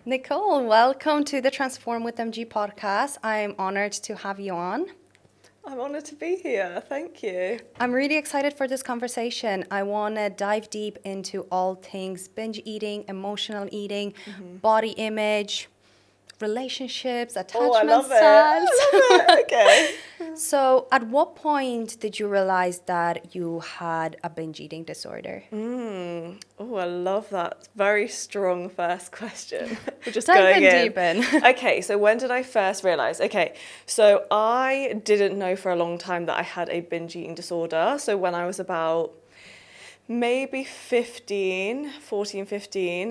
Nicole, welcome to the Transform with MG podcast. I'm honored to have you on. I'm honoured to be here. Thank you. I'm really excited for this conversation. I want to dive deep into all things binge eating, emotional eating, body image, relationships, Oh, I attachment love it. styles. I love it. Okay. So, at what point did you realize that you had a binge eating disorder? Oh, I love that. Very strong first question. We're just Dive going in in. deep in. Okay, so when did I first realise? Okay, so I didn't know for a long time that I had a binge eating disorder. So when I was about maybe 15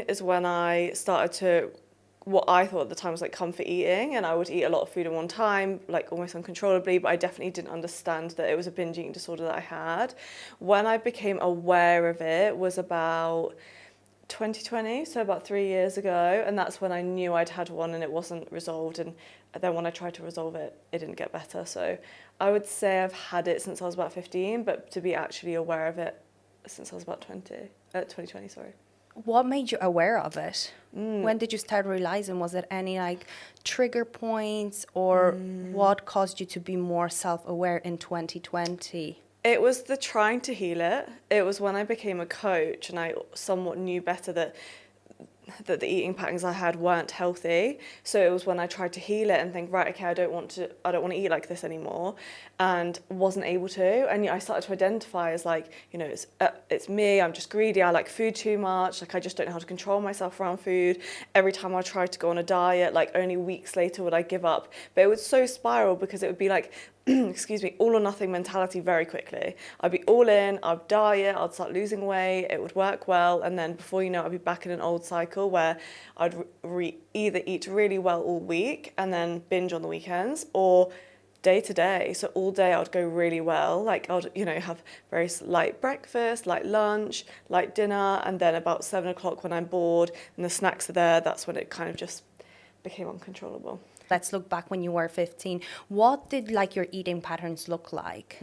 is when I started to what I thought at the time was like comfort eating, and I would eat a lot of food at one time, like almost uncontrollably, but I definitely didn't understand that it was a binge eating disorder that I had. When I became aware of it was about 2020, so about 3 years ago, and that's when I knew I'd had one and it wasn't resolved, and then when I tried to resolve it, it didn't get better. So I would say I've had it since I was about 15, but to be actually aware of it since I was about 2020, sorry. What made you aware of it? When did you start realizing? Was it any like trigger points or what caused you to be more self-aware in 2020? It was the trying to heal it. It was when I became a coach and I somewhat knew better that the eating patterns I had weren't healthy. So it was when I tried to heal it and think, right, okay, I don't want to eat like this anymore, and wasn't able to. And I started to identify as like, it's me. I'm just greedy. I like food too much. Like I just don't know how to control myself around food. Every time I tried to go on a diet, like only weeks later would I give up. But it would so spiral because it would be like excuse me, all or nothing mentality very quickly. I'd be all in, I'd diet, I'd start losing weight, it would work well, and then before you know it, I'd be back in an old cycle where I'd either eat really well all week and then binge on the weekends, or day to day. So all day I'd go really well, like I'd have very light breakfast, light lunch, light dinner, and then about 7 o'clock when I'm bored and the snacks are there, that's when it kind of just became uncontrollable. Let's look back when you were 15. What did like your eating patterns look like?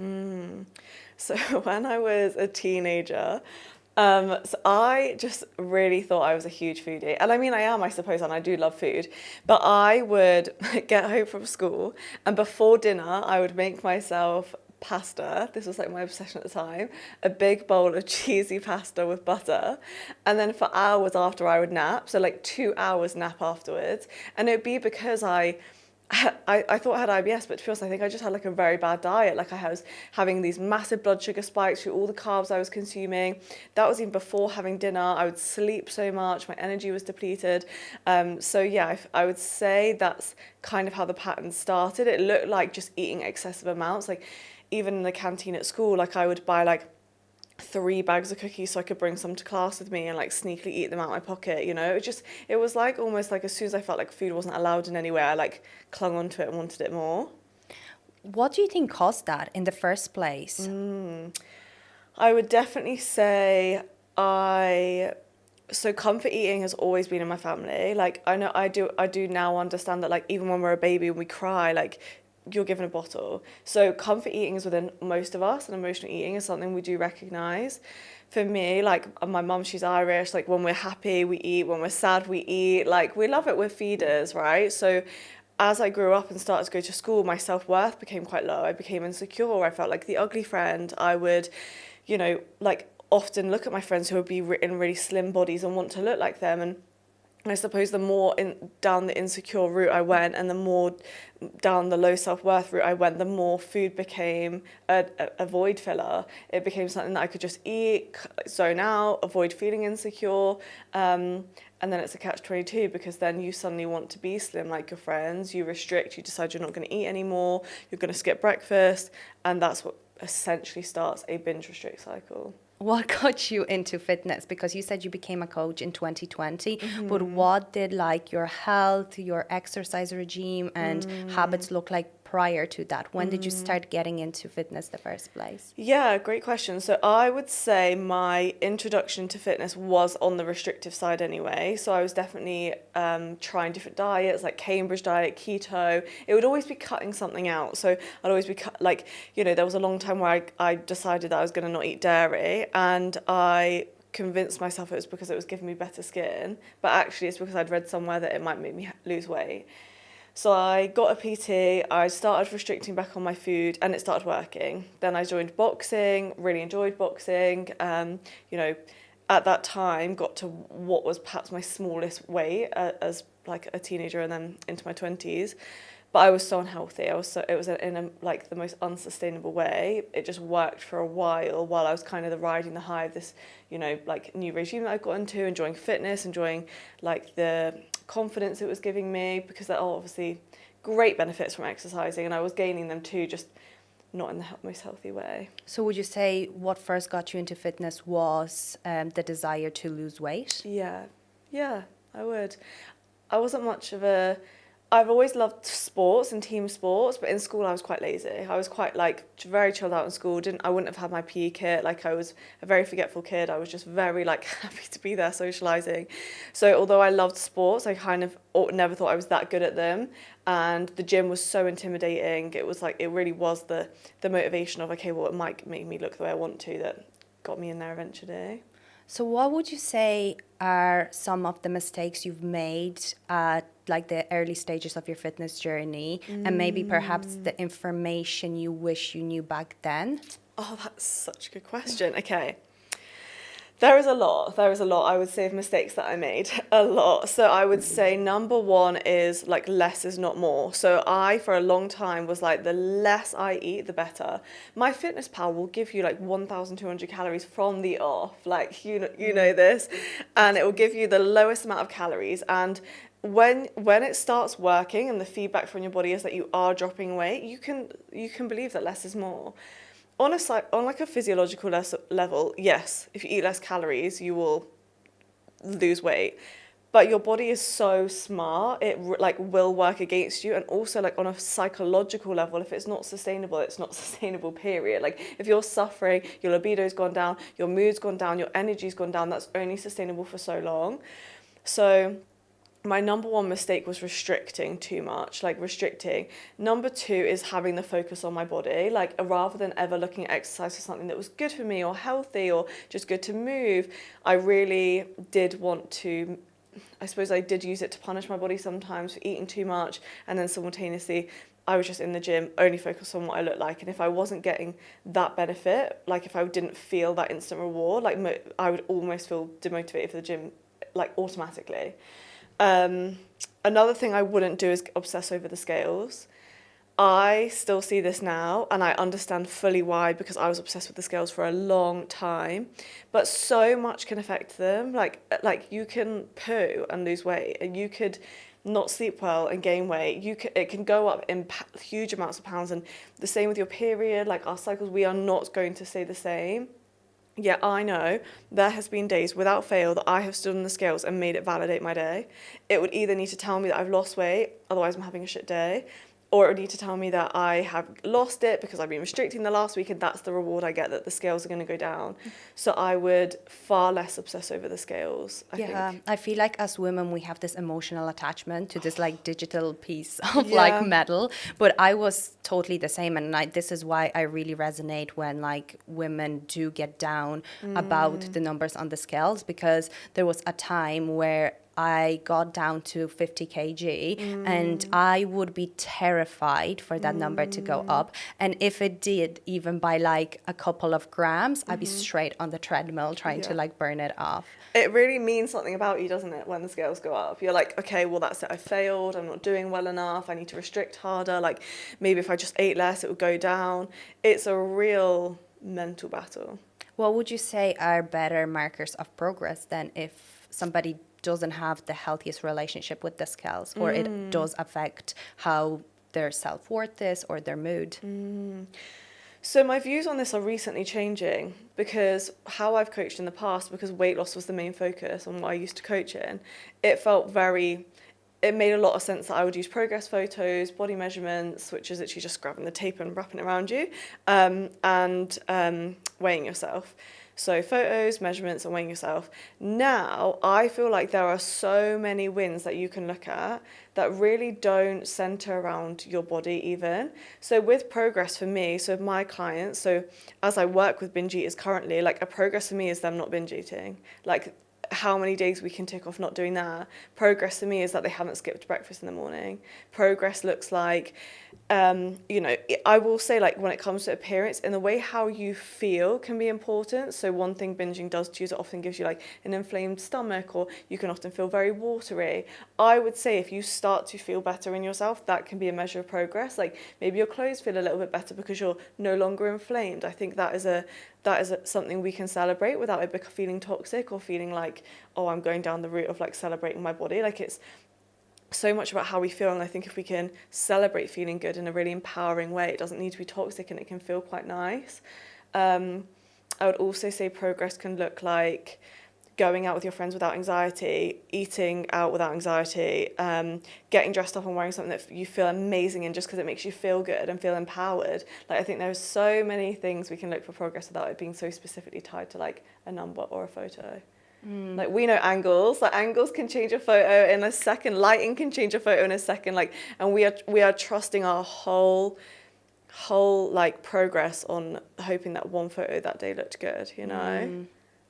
So when I was a teenager, so I just really thought I was a huge foodie. And I mean, I am, I suppose, and I do love food. But I would get home from school, and before dinner, I would make myself pasta. This was like my obsession at the time. A big bowl of cheesy pasta with butter. And then for hours after, I would nap. So like 2 hours nap afterwards. And it would be because I thought I had IBS, but to be honest, I think I just had like a very bad diet. Like I was having these massive blood sugar spikes through all the carbs I was consuming. That was even before having dinner. I would sleep so much, my energy was depleted. So yeah, I would say that's kind of how the pattern started. It looked like just eating excessive amounts. Like even in the canteen at school, like I would buy like 3 bags of cookies so I could bring some to class with me and like sneakily eat them out my pocket, it was like almost like as soon as I felt like food wasn't allowed in anywhere, I like clung onto it and wanted it more. What do you think caused that in the first place? I would definitely say so comfort eating has always been in my family. Like I know I do now understand that like even when we're a baby and we cry, like you're given a bottle. So comfort eating is within most of us, and emotional eating is something we do recognise. For me, like my mum, she's Irish, like when we're happy we eat, when we're sad we eat, like we love it, we're feeders, right? So as I grew up and started to go to school, my self-worth became quite low. I became insecure. I felt like the ugly friend. I would, like often look at my friends who would be in really slim bodies and want to look like them. And I suppose the more down the insecure route I went, and the more down the low self-worth route I went, the more food became a void filler. It became something that I could just eat, zone out, avoid feeling insecure. And then it's a catch-22 because then you suddenly want to be slim like your friends. You restrict, you decide you're not going to eat anymore, you're going to skip breakfast, and that's what essentially starts a binge restrict cycle. What got you into fitness? Because you said you became a coach in 2020, but what did like your health, your exercise regime and habits look like prior to that? When did you start getting into fitness the first place? Yeah, great question. So I would say my introduction to fitness was on the restrictive side anyway. So I was definitely trying different diets, like Cambridge diet, keto. It would always be cutting something out. So I'd always be there was a long time where I decided that I was going to not eat dairy, and I convinced myself it was because it was giving me better skin, but actually it's because I'd read somewhere that it might make me lose weight. So I got a PT, I started restricting back on my food, and it started working. Then I joined boxing, really enjoyed boxing. You know, at that time got to what was perhaps my smallest weight as like a teenager and then into my 20s. But I was so unhealthy. It was in a, like the most unsustainable way. It just worked for a while I was kind of riding the high of this, you know, like new regime that I got into, enjoying fitness, enjoying like the confidence it was giving me, because there are obviously great benefits from exercising, and I was gaining them too, just not in the most healthy way. So would you say what first got you into fitness was the desire to lose weight? Yeah, I would. I wasn't much of a... I've always loved sports and team sports, but in school I was quite lazy. I was quite like very chilled out in school. I wouldn't have had my PE kit. Like, I was a very forgetful kid. I was just very like happy to be there socialising. So although I loved sports, I kind of never thought I was that good at them. And the gym was so intimidating. It was like, it really was the motivation of, okay, well, it might make me look the way I want to, that got me in there eventually. So what would you say are some of the mistakes you've made at like the early stages of your fitness journey, and maybe perhaps the information you wish you knew back then? Oh, that's such a good question. Okay. There is a lot, I would say, of mistakes that I made, a lot. So I would say number one is like less is not more. So I, for a long time, was like, the less I eat, the better. My Fitness Pal will give you like 1,200 calories from the off, like, you know this, and it will give you the lowest amount of calories. And when it starts working and the feedback from your body is that you are dropping weight, you can believe that less is more. On like a physiological level, yes, if you eat less calories, you will lose weight. But your body is so smart, it like will work against you. And also like on a psychological level, if it's not sustainable, it's not sustainable, period. Like if you're suffering, your libido's gone down, your mood's gone down, your energy's gone down, that's only sustainable for so long. So my number one mistake was restricting too much, like restricting. Number two is having the focus on my body, like rather than ever looking at exercise for something that was good for me or healthy or just good to move. I really did want to, I suppose I did use it to punish my body sometimes for eating too much, and then simultaneously I was just in the gym, only focused on what I looked like. And if I wasn't getting that benefit, like if I didn't feel that instant reward, like I would almost feel demotivated for the gym, like automatically. Another thing I wouldn't do is obsess over the scales. I still see this now, and I understand fully why, because I was obsessed with the scales for a long time. But so much can affect them. Like you can poo and lose weight, and you could not sleep well and gain weight. It can go up in huge amounts of pounds, and the same with your period. Like our cycles, we are not going to stay the same. Yeah, I know there has been days without fail that I have stood on the scales and made it validate my day. It would either need to tell me that I've lost weight, otherwise I'm having a shit day, or it would need to tell me that I have lost it because I've been restricting the last week, and that's the reward I get, that the scales are going to go down. So I would far less obsess over the scales, I think. I feel like as women, we have this emotional attachment to this like digital piece of like metal, but I was totally the same. And this is why I really resonate when like women do get down about the numbers on the scales, because there was a time where I got down to 50 kg and I would be terrified for that number to go up. And if it did, even by like a couple of grams, I'd be straight on the treadmill trying to like burn it off. It really means something about you, doesn't it, when the scales go up? You're like, okay, well, that's it. I failed. I'm not doing well enough. I need to restrict harder. Like maybe if I just ate less, it would go down. It's a real mental battle. What would you say are better markers of progress than if somebody doesn't have the healthiest relationship with the scales, or it does affect how their self-worth is or their mood? So my views on this are recently changing, because how I've coached in the past, because weight loss was the main focus on what I used to coach in, it made a lot of sense that I would use progress photos, body measurements, which is actually just grabbing the tape and wrapping it around you, and weighing yourself. So photos, measurements, and weighing yourself. Now, I feel like there are so many wins that you can look at that really don't center around your body even. So with progress for me, so with my clients, so as I work with binge eaters currently, like a progress for me is them not binge eating. Like how many days we can tick off not doing that. Progress for me is that they haven't skipped breakfast in the morning. Progress looks like, I will say, like, when it comes to appearance, in the way how you feel can be important. So one thing binging does to you is it often gives you like an inflamed stomach, or you can often feel very watery. I would say if you start to feel better in yourself, that can be a measure of progress. Like maybe your clothes feel a little bit better because you're no longer inflamed. I think that is something we can celebrate without it feeling toxic or feeling like, oh, I'm going down the route of like celebrating my body. Like it's so much about how we feel, and I think if we can celebrate feeling good in a really empowering way, it doesn't need to be toxic and it can feel quite nice. I would also say progress can look like going out with your friends without anxiety, eating out without anxiety, getting dressed up and wearing something that you feel amazing in just because it makes you feel good and feel empowered. Like I think there's so many things we can look for progress without it being so specifically tied to like a number or a photo. Like we know angles, like angles can change a photo in a second, lighting can change a photo in a second, like, and we are trusting our whole like progress on hoping that one photo that day looked good, you know?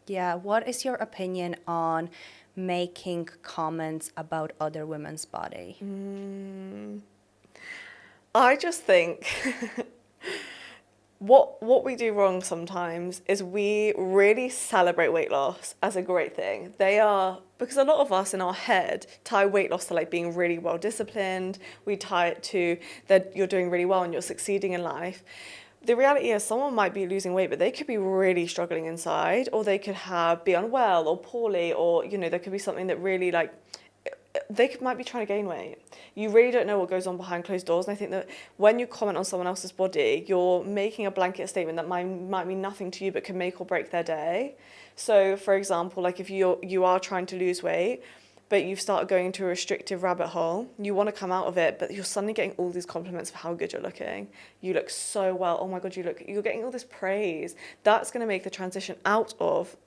Yeah, what is your opinion on making comments about other women's body? I just think what we do wrong sometimes is we really celebrate weight loss as a great thing. Because a lot of us in our head tie weight loss to like being really well disciplined. We tie it to that you're doing really well and you're succeeding in life. The reality is someone might be losing weight, but they could be really struggling inside, or they could be unwell or poorly, or, you know, there could be something that really like, might be trying to gain weight. You really don't know what goes on behind closed doors. And I think that when you comment on someone else's body, you're making a blanket statement that might mean nothing to you, but can make or break their day. So, for example, like if you are trying to lose weight, but you've started going into a restrictive rabbit hole, you want to come out of it, but you're suddenly getting all these compliments of how good you're looking. You look so well. Oh my God, you're getting all this praise. That's going to make the transition out of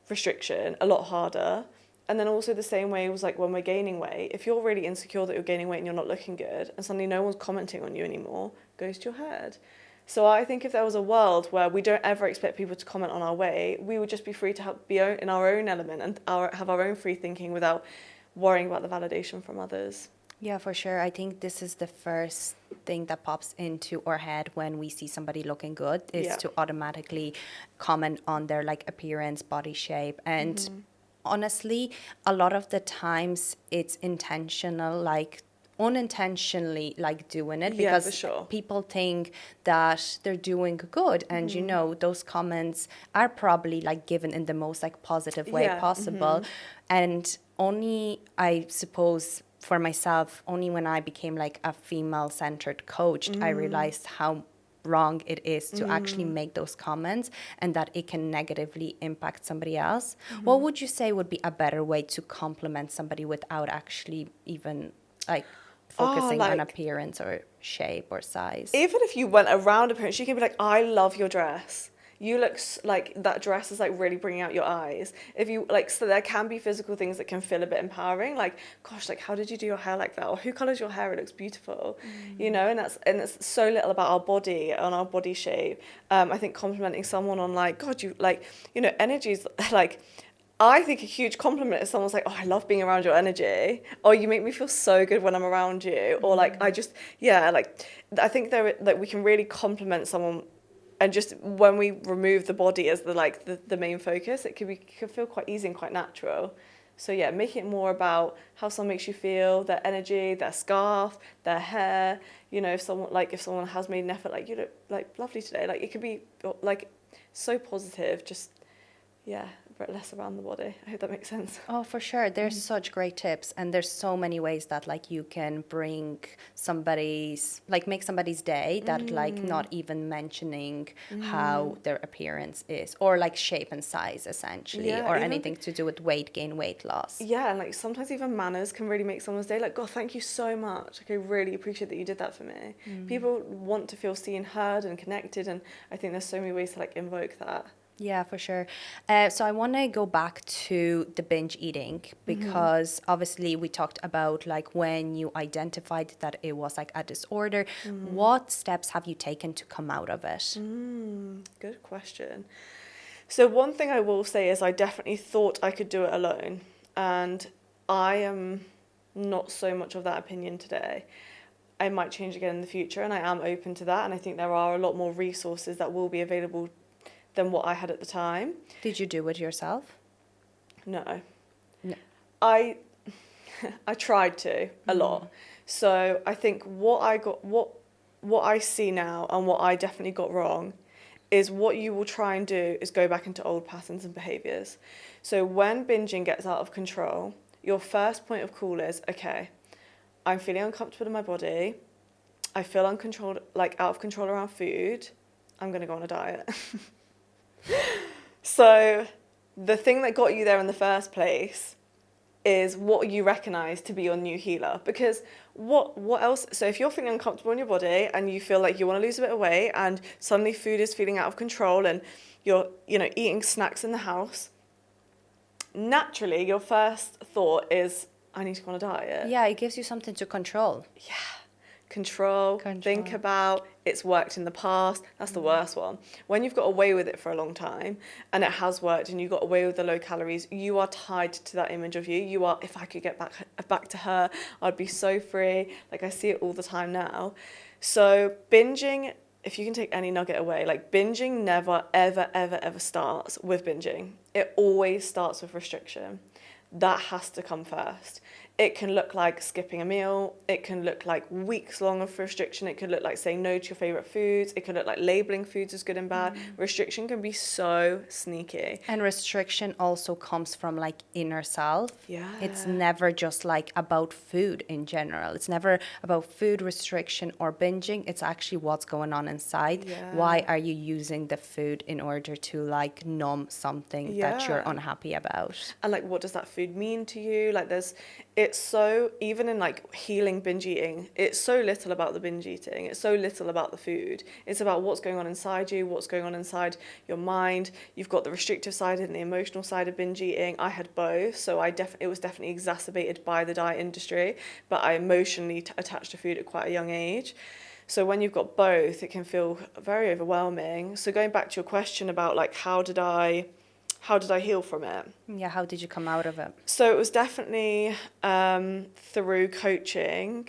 restriction a lot harder. And then also the same way was like when we're gaining weight, if you're really insecure that you're gaining weight and you're not looking good, and suddenly no one's commenting on you anymore, goes to your head. So I think if there was a world where we don't ever expect people to comment on our weight, we would just be free to be in our own element and have our own free thinking without worrying about the validation from others. Yeah, for sure. I think this is the first thing that pops into our head when we see somebody looking good is to automatically comment on their like appearance, body shape. And honestly, a lot of the times it's intentional, like unintentionally like doing it because people think that they're doing good, and you know those comments are probably like given in the most like positive way possible. And only, I suppose, for myself, only when I became like a female-centered coach, I realized how wrong it is to actually make those comments and that it can negatively impact somebody else. What would you say would be a better way to compliment somebody without actually even like focusing on appearance or shape or size? Even if you went around appearance, you can be like, I love your dress. You look like that dress is like really bringing out your eyes. If you like, so there can be physical things that can feel a bit empowering. Like, gosh, like how did you do your hair like that? Or who colors your hair? It looks beautiful, you know. And it's so little about our body and our body shape. I think complimenting someone on like, God, you like, you know, energies like. I think a huge compliment is someone's like, oh, I love being around your energy. Or you make me feel so good when I'm around you. Or like, I just, like, I think that we can really compliment someone. And just when we remove the body as the main focus, it can feel quite easy and quite natural. So yeah, making it more about how someone makes you feel, their energy, their scarf, their hair. You know, if someone has made an effort, like you look like lovely today. Like it could be like so positive. Just but less around the body. I hope that makes sense. Oh, for sure. There's such great tips, and there's so many ways that like you can bring make somebody's day that like not even mentioning how their appearance is, or like shape and size essentially, or anything to do with weight gain, weight loss. Yeah, and like sometimes even manners can really make someone's day. Like, God, thank you so much. Like, I really appreciate that you did that for me. People want to feel seen, heard, and connected, and I think there's so many ways to like invoke that. Yeah, for sure. So I want to go back to the binge eating because obviously we talked about like when you identified that it was like a disorder. What steps have you taken to come out of it? Good question. So one thing I will say is I definitely thought I could do it alone, and I am not so much of that opinion today. I might change again in the future, and I am open to that, and I think there are a lot more resources that will be available than what I had at the time. Did you do it yourself? No. No. I I tried to a lot. So I think what I see now and what I definitely got wrong is what you will try and do is go back into old patterns and behaviors. So when binging gets out of control, your first point of call is, okay, I'm feeling uncomfortable in my body. I feel uncontrolled, like out of control around food. I'm going to go on a diet. So the thing that got you there in the first place is what you recognize to be your new healer. Because what else? So if you're feeling uncomfortable in your body and you feel like you want to lose a bit of weight and suddenly food is feeling out of control and you're, eating snacks in the house, naturally your first thought is, I need to go on a diet. Yeah, it gives you something to control. Yeah. Control, think about, it's worked in the past. That's the worst one. When you've got away with it for a long time and it has worked and you got away with the low calories, you are tied to that image of you. You are, if I could get back to her, I'd be so free. Like I see it all the time now. So binging, if you can take any nugget away, like binging never, ever, ever, ever starts with binging. It always starts with restriction. That has to come first. It can look like skipping a meal. It can look like weeks long of restriction. It could look like saying no to your favorite foods. It could look like labeling foods as good and bad. Restriction can be so sneaky. And restriction also comes from like inner self. Yeah. It's never just like about food in general. It's never about food restriction or binging. It's actually what's going on inside. Yeah. Why are you using the food in order to like numb something that you're Yeah. unhappy about? And like, what does that food mean to you? Like it's so, even in like healing binge eating, it's so little about the binge eating. It's so little about the food. It's about what's going on inside you, what's going on inside your mind. You've got the restrictive side and the emotional side of binge eating. I had both, so it was definitely exacerbated by the diet industry, but I emotionally attached to food at quite a young age. So when you've got both, it can feel very overwhelming. So going back to your question about like, how did I heal from it? Yeah, how did you come out of it? So it was definitely through coaching.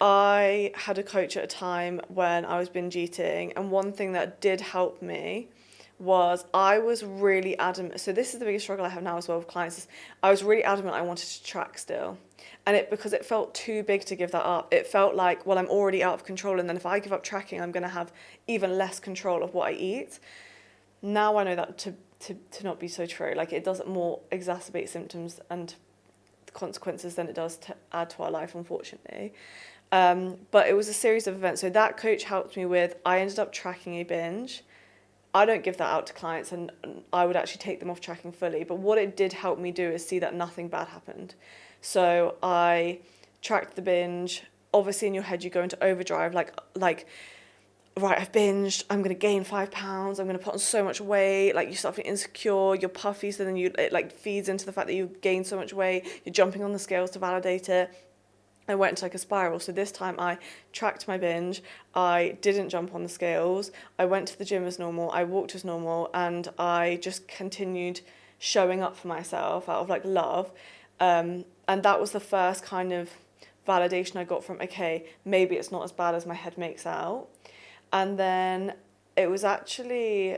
I had a coach at a time when I was binge eating, and one thing that did help me was I was really adamant. So this is the biggest struggle I have now as well with clients. Is I was really adamant I wanted to track still. And because it felt too big to give that up. It felt like, well, I'm already out of control, and then if I give up tracking, I'm going to have even less control of what I eat. Now I know that to not be so true. Like, it doesn't more exacerbate symptoms and consequences than it does to add to our life, unfortunately. But it was a series of events. So that coach helped me with, I ended up tracking a binge. I don't give that out to clients, and I would actually take them off tracking fully. But what it did help me do is see that nothing bad happened. So I tracked the binge. Obviously, in your head, you go into overdrive, like right, I've binged, I'm going to gain 5 pounds, I'm going to put on so much weight, like you start feeling insecure, you're puffy, so then it like feeds into the fact that you gain so much weight, you're jumping on the scales to validate it. I went into like a spiral. So this time I tracked my binge, I didn't jump on the scales, I went to the gym as normal, I walked as normal, and I just continued showing up for myself out of like love. And that was the first kind of validation I got from, okay, maybe it's not as bad as my head makes out. And then it was actually,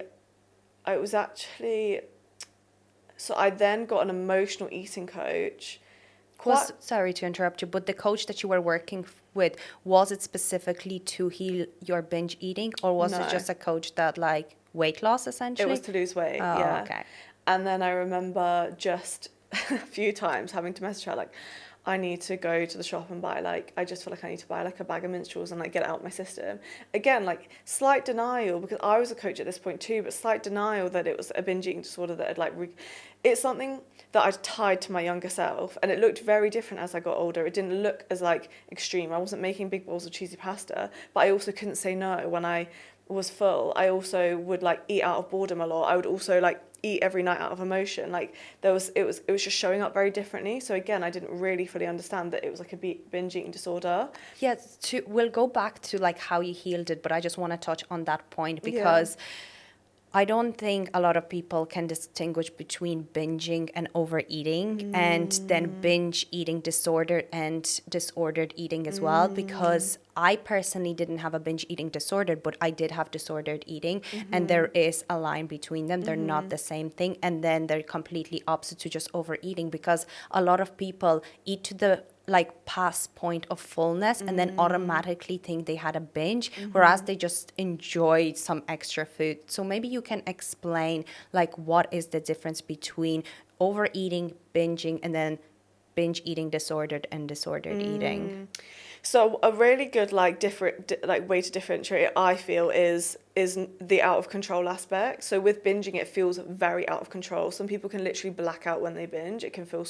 so I then got an emotional eating coach. Sorry to interrupt you, but the coach that you were working with, was it specifically to heal your binge eating, or was it just a coach that like weight loss essentially? It was to lose weight, oh, yeah. Okay. And then I remember just a few times having to message her like, I need to go to the shop and buy I just feel like I need to buy like a bag of minstrels and like get it out my system. Again, like slight denial, because I was a coach at this point too, but slight denial that it was a binge eating disorder that had it's something that I'd tied to my younger self, and it looked very different as I got older. It didn't look as like extreme. I wasn't making big bowls of cheesy pasta, but I also couldn't say no when I was full, I also would like eat out of boredom a lot. I would also like eat every night out of emotion. Like it was just showing up very differently. So again, I didn't really fully understand that it was like a binge eating disorder. Yes, we'll go back to like how you healed it, but I just want to touch on that point because I don't think a lot of people can distinguish between binging and overeating and then binge eating disorder and disordered eating as well, because I personally didn't have a binge eating disorder, but I did have disordered eating, and there is a line between them. They're not the same thing, and then they're completely opposite to just overeating, because a lot of people eat to the like past point of fullness and then automatically think they had a binge, whereas they just enjoyed some extra food. So maybe you can explain like what is the difference between overeating, binging, and then binge eating disordered and disordered eating. So a really good like different like way to differentiate it, I feel, is the out of control aspect. So with binging, it feels very out of control. Some people can literally black out when they binge. It can feel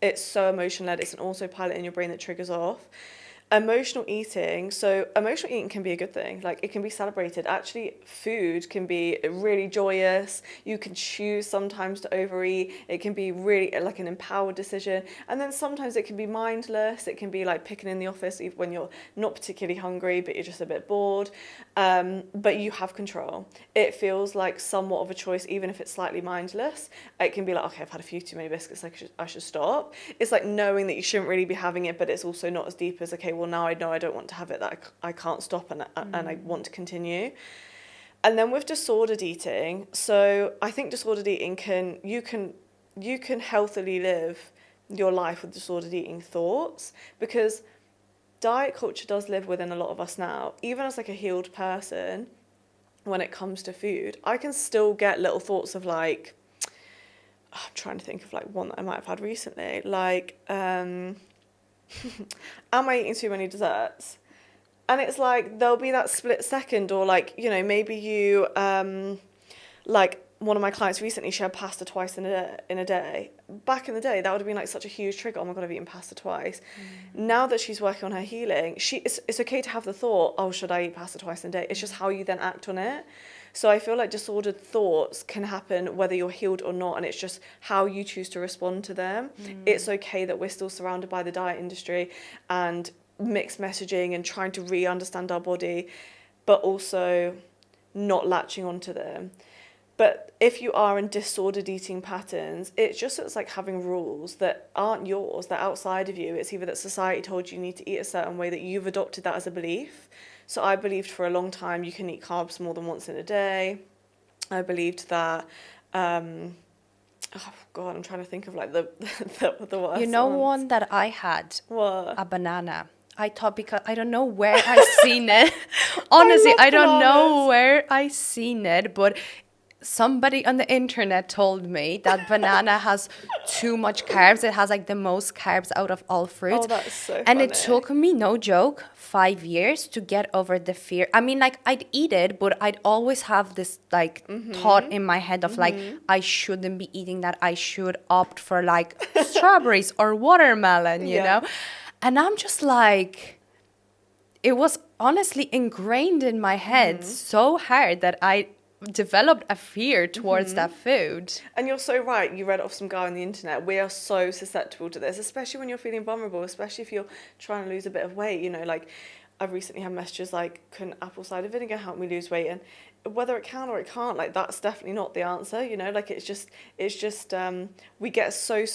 it's so emotion led. It's an autopilot in your brain that triggers off. Emotional eating can be a good thing. Like it can be celebrated. Actually, food can be really joyous. You can choose sometimes to overeat. It can be really like an empowered decision. And then sometimes it can be mindless. It can be like picking in the office when you're not particularly hungry, but you're just a bit bored. But you have control. It feels like somewhat of a choice, even if it's slightly mindless. It can be like, okay, I've had a few too many biscuits. I should stop. It's like knowing that you shouldn't really be having it, but it's also not as deep as, okay, well, now I know I don't want to have it, that I can't stop and I want to continue. And then with disordered eating, so I think disordered eating you can healthily live your life with disordered eating thoughts, because diet culture does live within a lot of us now. Even as like a healed person, when it comes to food, I can still get little thoughts of like, I'm trying to think of like one that I might have had recently, like am I eating too many desserts? And it's like there'll be that split second, or like, you know, maybe you like one of my clients recently, she had pasta twice in a day. Back in the day, that would have been like such a huge trigger. Oh my God, I've eaten pasta twice. Now that she's working on her healing, it's okay to have the thought, oh, should I eat pasta twice in a day? It's just how you then act on it. So I feel like disordered thoughts can happen whether you're healed or not, and it's just how you choose to respond to them. It's okay that we're still surrounded by the diet industry and mixed messaging and trying to re-understand our body, but also not latching onto them. But if you are in disordered eating patterns, it's like having rules that aren't yours, they're outside of you. It's either that society told you need to eat a certain way, that you've adopted that as a belief. So I believed for a long time you can eat carbs more than once in a day. I believed that, oh God, I'm trying to think of like the worst You know, ones. one that I had, What? a banana. I thought, because I don't know where I seen it. Honestly, I don't know where I seen it, but somebody on the internet told me that banana has too much carbs. It has like the most carbs out of all fruits. Oh, that's so And funny. it took me, no joke, 5 years to get over the fear. I mean, like I'd eat it, but I'd always have this like thought in my head of like, I shouldn't be eating that. I should opt for like strawberries or watermelon, you know? And I'm just like, it was honestly ingrained in my head so hard that I developed a fear towards that food. And you're so right. You read it off some guy on the internet. We are so susceptible to this, especially when you're feeling vulnerable, especially if you're trying to lose a bit of weight. You know, like I've recently had messages like, can apple cider vinegar help me lose weight? And whether it can or it can't, like that's definitely not the answer. You know, like it's just we get so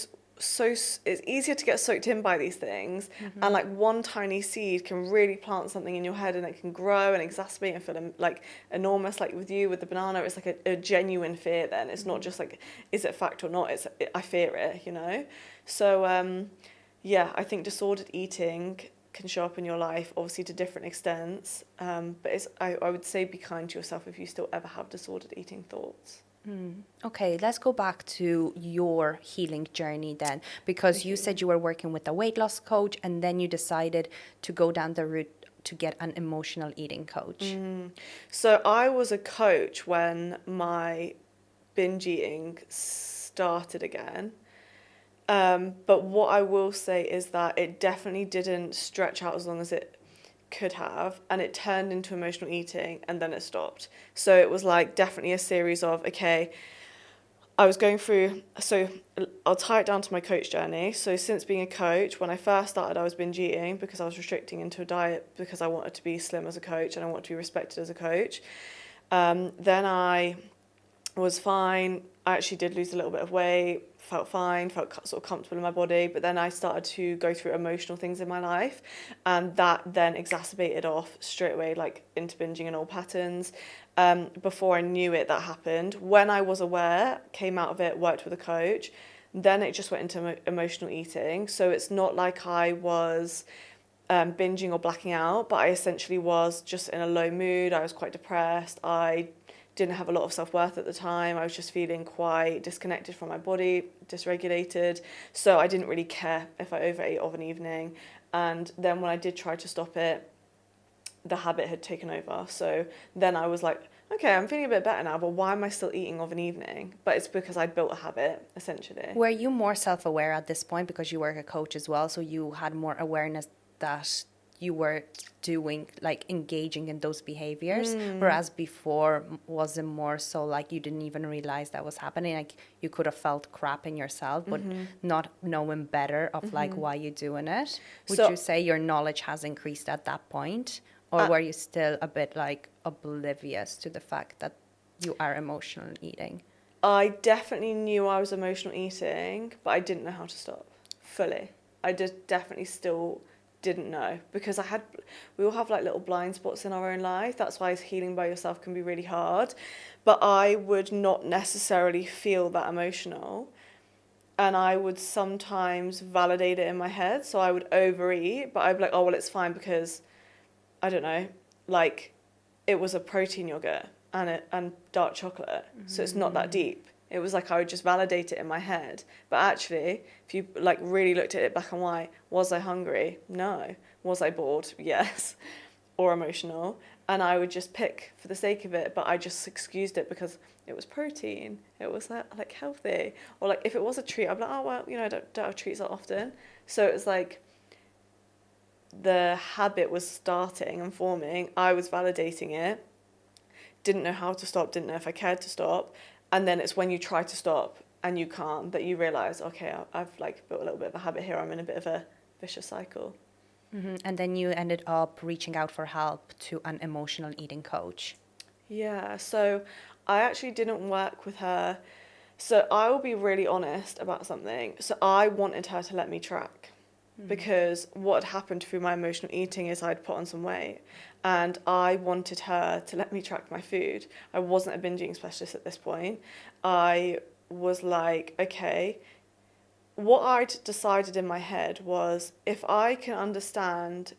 it's easier to get soaked in by these things, and like one tiny seed can really plant something in your head, and it can grow and exacerbate and feel like enormous. Like with you with the banana, it's like a genuine fear. Then it's not just like, is it fact or not, I fear it, you know. So I think disordered eating can show up in your life, obviously to different extents, but I would say be kind to yourself if you still ever have disordered eating thoughts. Okay, let's go back to your healing journey then, because you said you were working with a weight loss coach, and then you decided to go down the route to get an emotional eating coach. So I was a coach when my binge eating started again. But what I will say is that it definitely didn't stretch out as long as it could have, and it turned into emotional eating, and then it stopped. So it was like definitely a series of, okay, I was going through, so I'll tie it down to my coach journey. So since being a coach, when I first started, I was binge eating because I was restricting into a diet because I wanted to be slim as a coach and I wanted to be respected as a coach. Then I was fine. I actually did lose a little bit of weight, felt fine, felt sort of comfortable in my body. But then I started to go through emotional things in my life, and that then exacerbated off straight away, like into binging and old patterns. Before I knew it, that happened. When I was aware, came out of it, worked with a coach, then it just went into emotional eating. So it's not like I was binging or blacking out, but I essentially was just in a low mood. I was quite depressed. I didn't have a lot of self-worth at the time. I was just feeling quite disconnected from my body, dysregulated. So I didn't really care if I overate of an evening. And then when I did try to stop it, the habit had taken over. So then I was like, okay, I'm feeling a bit better now, but why am I still eating of an evening? But it's because I'd built a habit, essentially. Were you more self-aware at this point because you were a coach as well, so you had more awareness that you were doing, like engaging in those behaviors, whereas before was it more so like you didn't even realize that was happening, like you could have felt crap in yourself but not knowing better of like why you're doing it? Would you say your knowledge has increased at that point, or were you still a bit like oblivious to the fact that you are emotional eating? I definitely knew I was emotional eating, but I didn't know how to stop fully. I just definitely still didn't know, because we all have like little blind spots in our own life. That's why healing by yourself can be really hard. But I would not necessarily feel that emotional, and I would sometimes validate it in my head. So I would overeat, but I'd be like, oh well, it's fine because I don't know, like it was a protein yogurt and dark chocolate, so it's not that deep. It was like I would just validate it in my head. But actually, if you like really looked at it black and white, was I hungry? No. Was I bored? Yes. Or emotional. And I would just pick for the sake of it, but I just excused it because it was protein. It was like healthy. Or like if it was a treat, I'd be like, oh well, you know, I don't have treats that often. So it was like the habit was starting and forming. I was validating it. Didn't know how to stop, didn't know if I cared to stop. And then it's when you try to stop and you can't that you realise, okay, I've like built a little bit of a habit here. I'm in a bit of a vicious cycle. And then you ended up reaching out for help to an emotional eating coach. Yeah, so I actually didn't work with her. So I will be really honest about something. So I wanted her to let me track, because what had happened through my emotional eating is I'd put on some weight, and I wanted her to let me track my food. I wasn't a binge eating specialist at this point. I was like, okay, what I'd decided in my head was if I can understand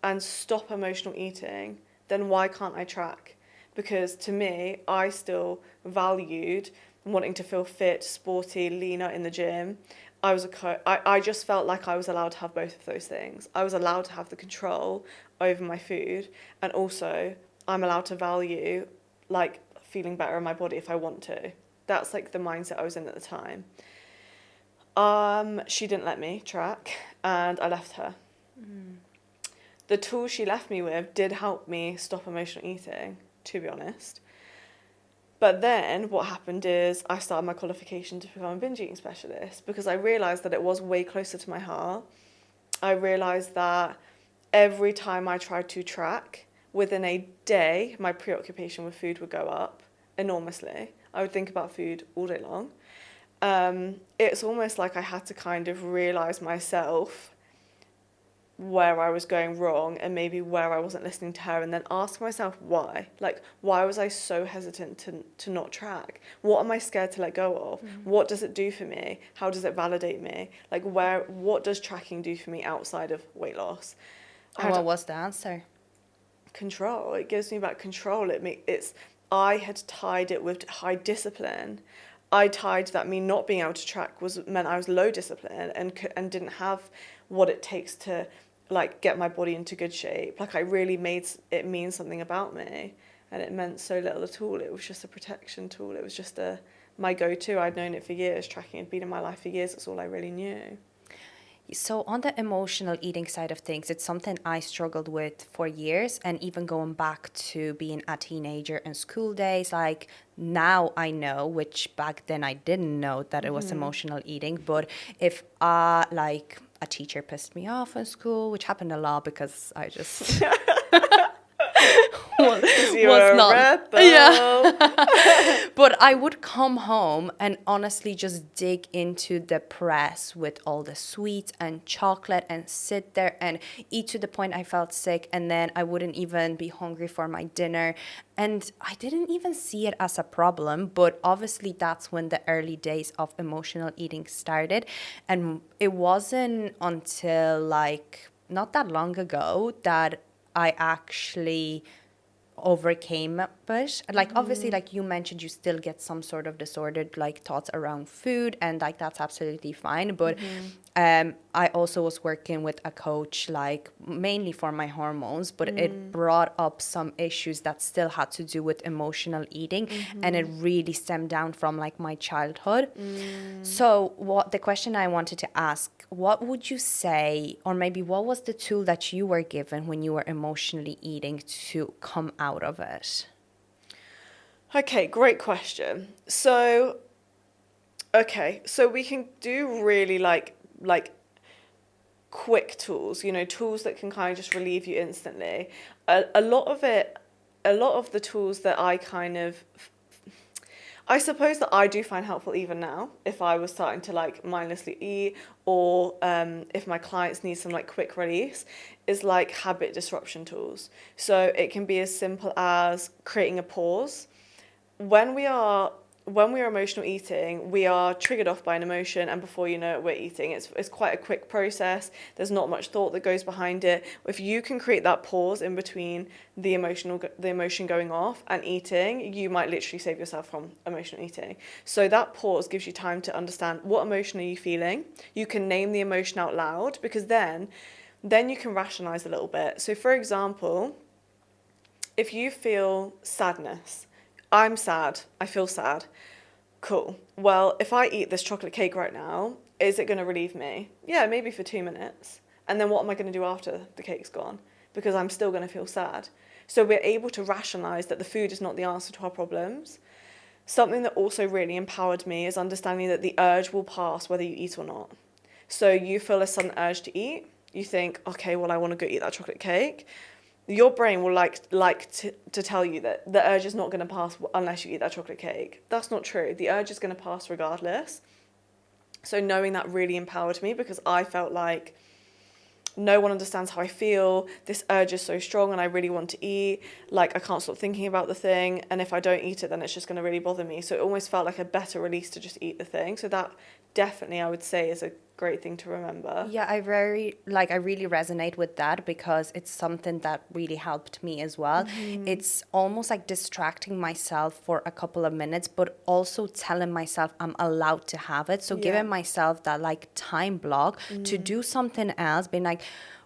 and stop emotional eating, then why can't I track? Because to me, I still valued wanting to feel fit, sporty, leaner in the gym. I just felt like I was allowed to have both of those things. I was allowed to have the control over my food, and also I'm allowed to value like feeling better in my body if I want to. That's like the mindset I was in at the time. She didn't let me track, and I left her. The tools she left me with did help me stop emotional eating, to be honest. But then what happened is I started my qualification to become a binge eating specialist, because I realised that it was way closer to my heart. I realised that every time I tried to track, within a day, my preoccupation with food would go up enormously. I would think about food all day long. It's almost like I had to kind of realise myself where I was going wrong and maybe where I wasn't listening to her, and then ask myself why. Like, why was I so hesitant to not track? What am I scared to let go of? What does it do for me? How does it validate me? Like, what does tracking do for me outside of weight loss? And what was the answer? Control. It gives me back control. I had tied it with high discipline. I tied that me not being able to track meant I was low discipline and didn't have what it takes to like get my body into good shape. Like I really made it mean something about me, and it meant so little at all. It was just a protection tool. It was just my go-to. I'd known it for years. Tracking had been in my life for years. That's all I really knew. So on the emotional eating side of things, it's something I struggled with for years, and even going back to being a teenager in school days, like now I know, which back then I didn't know that it was emotional eating. But if like a teacher pissed me off in school, which happened a lot because I just was, 'Cause you was were a not. rebel. Yeah. But I would come home and honestly just dig into the press with all the sweets and chocolate and sit there and eat to the point I felt sick, and then I wouldn't even be hungry for my dinner. And I didn't even see it as a problem, but obviously that's when the early days of emotional eating started. And it wasn't until like not that long ago that I actually overcame it. Like obviously, like you mentioned, you still get some sort of disordered like thoughts around food, and like that's absolutely fine. But I also was working with a coach, like mainly for my hormones, but it brought up some issues that still had to do with emotional eating, and it really stemmed down from like my childhood. So what the question I wanted to ask, what would you say, or maybe what was the tool that you were given when you were emotionally eating to come out of it? Okay, great question. So, okay, so we can do really like quick tools, you know, tools that can kind of just relieve you instantly. A lot of it, a lot of the tools that I suppose that I do find helpful even now, if I was starting to like mindlessly eat, or if my clients need some like quick release, is like habit disruption tools. So it can be as simple as creating a pause. When we are emotional eating, we are triggered off by an emotion, and before you know it, we're eating. It's quite a quick process. There's not much thought that goes behind it. If you can create that pause in between the emotion going off and eating, you might literally save yourself from emotional eating. So that pause gives you time to understand, what emotion are you feeling. You can name the emotion out loud, because then you can rationalize a little bit. So for example, if you feel sadness, I'm sad, I feel sad. Cool. Well, if I eat this chocolate cake right now, is it going to relieve me? Yeah, maybe for 2 minutes. And then what am I going to do after the cake's gone? Because I'm still going to feel sad. So we're able to rationalize that the food is not the answer to our problems. Something that also really empowered me is understanding that the urge will pass whether you eat or not. So you feel a sudden urge to eat. You think, okay, well, I want to go eat that chocolate cake. Your brain will to tell you that the urge is not going to pass unless you eat that chocolate cake. That's not true. The urge is going to pass regardless. So knowing that really empowered me, because I felt like no one understands how I feel. This urge is so strong and I really want to eat. Like, I can't stop thinking about the thing. And if I don't eat it, then it's just going to really bother me. So it almost felt like a better release to just eat the thing. So that definitely, I would say, is a great thing to remember. Yeah, I really resonate with that, because it's something that really helped me as well. It's almost like distracting myself for a couple of minutes, but also telling myself I'm allowed to have it. So Yeah. giving myself that like time block to do something else, being like,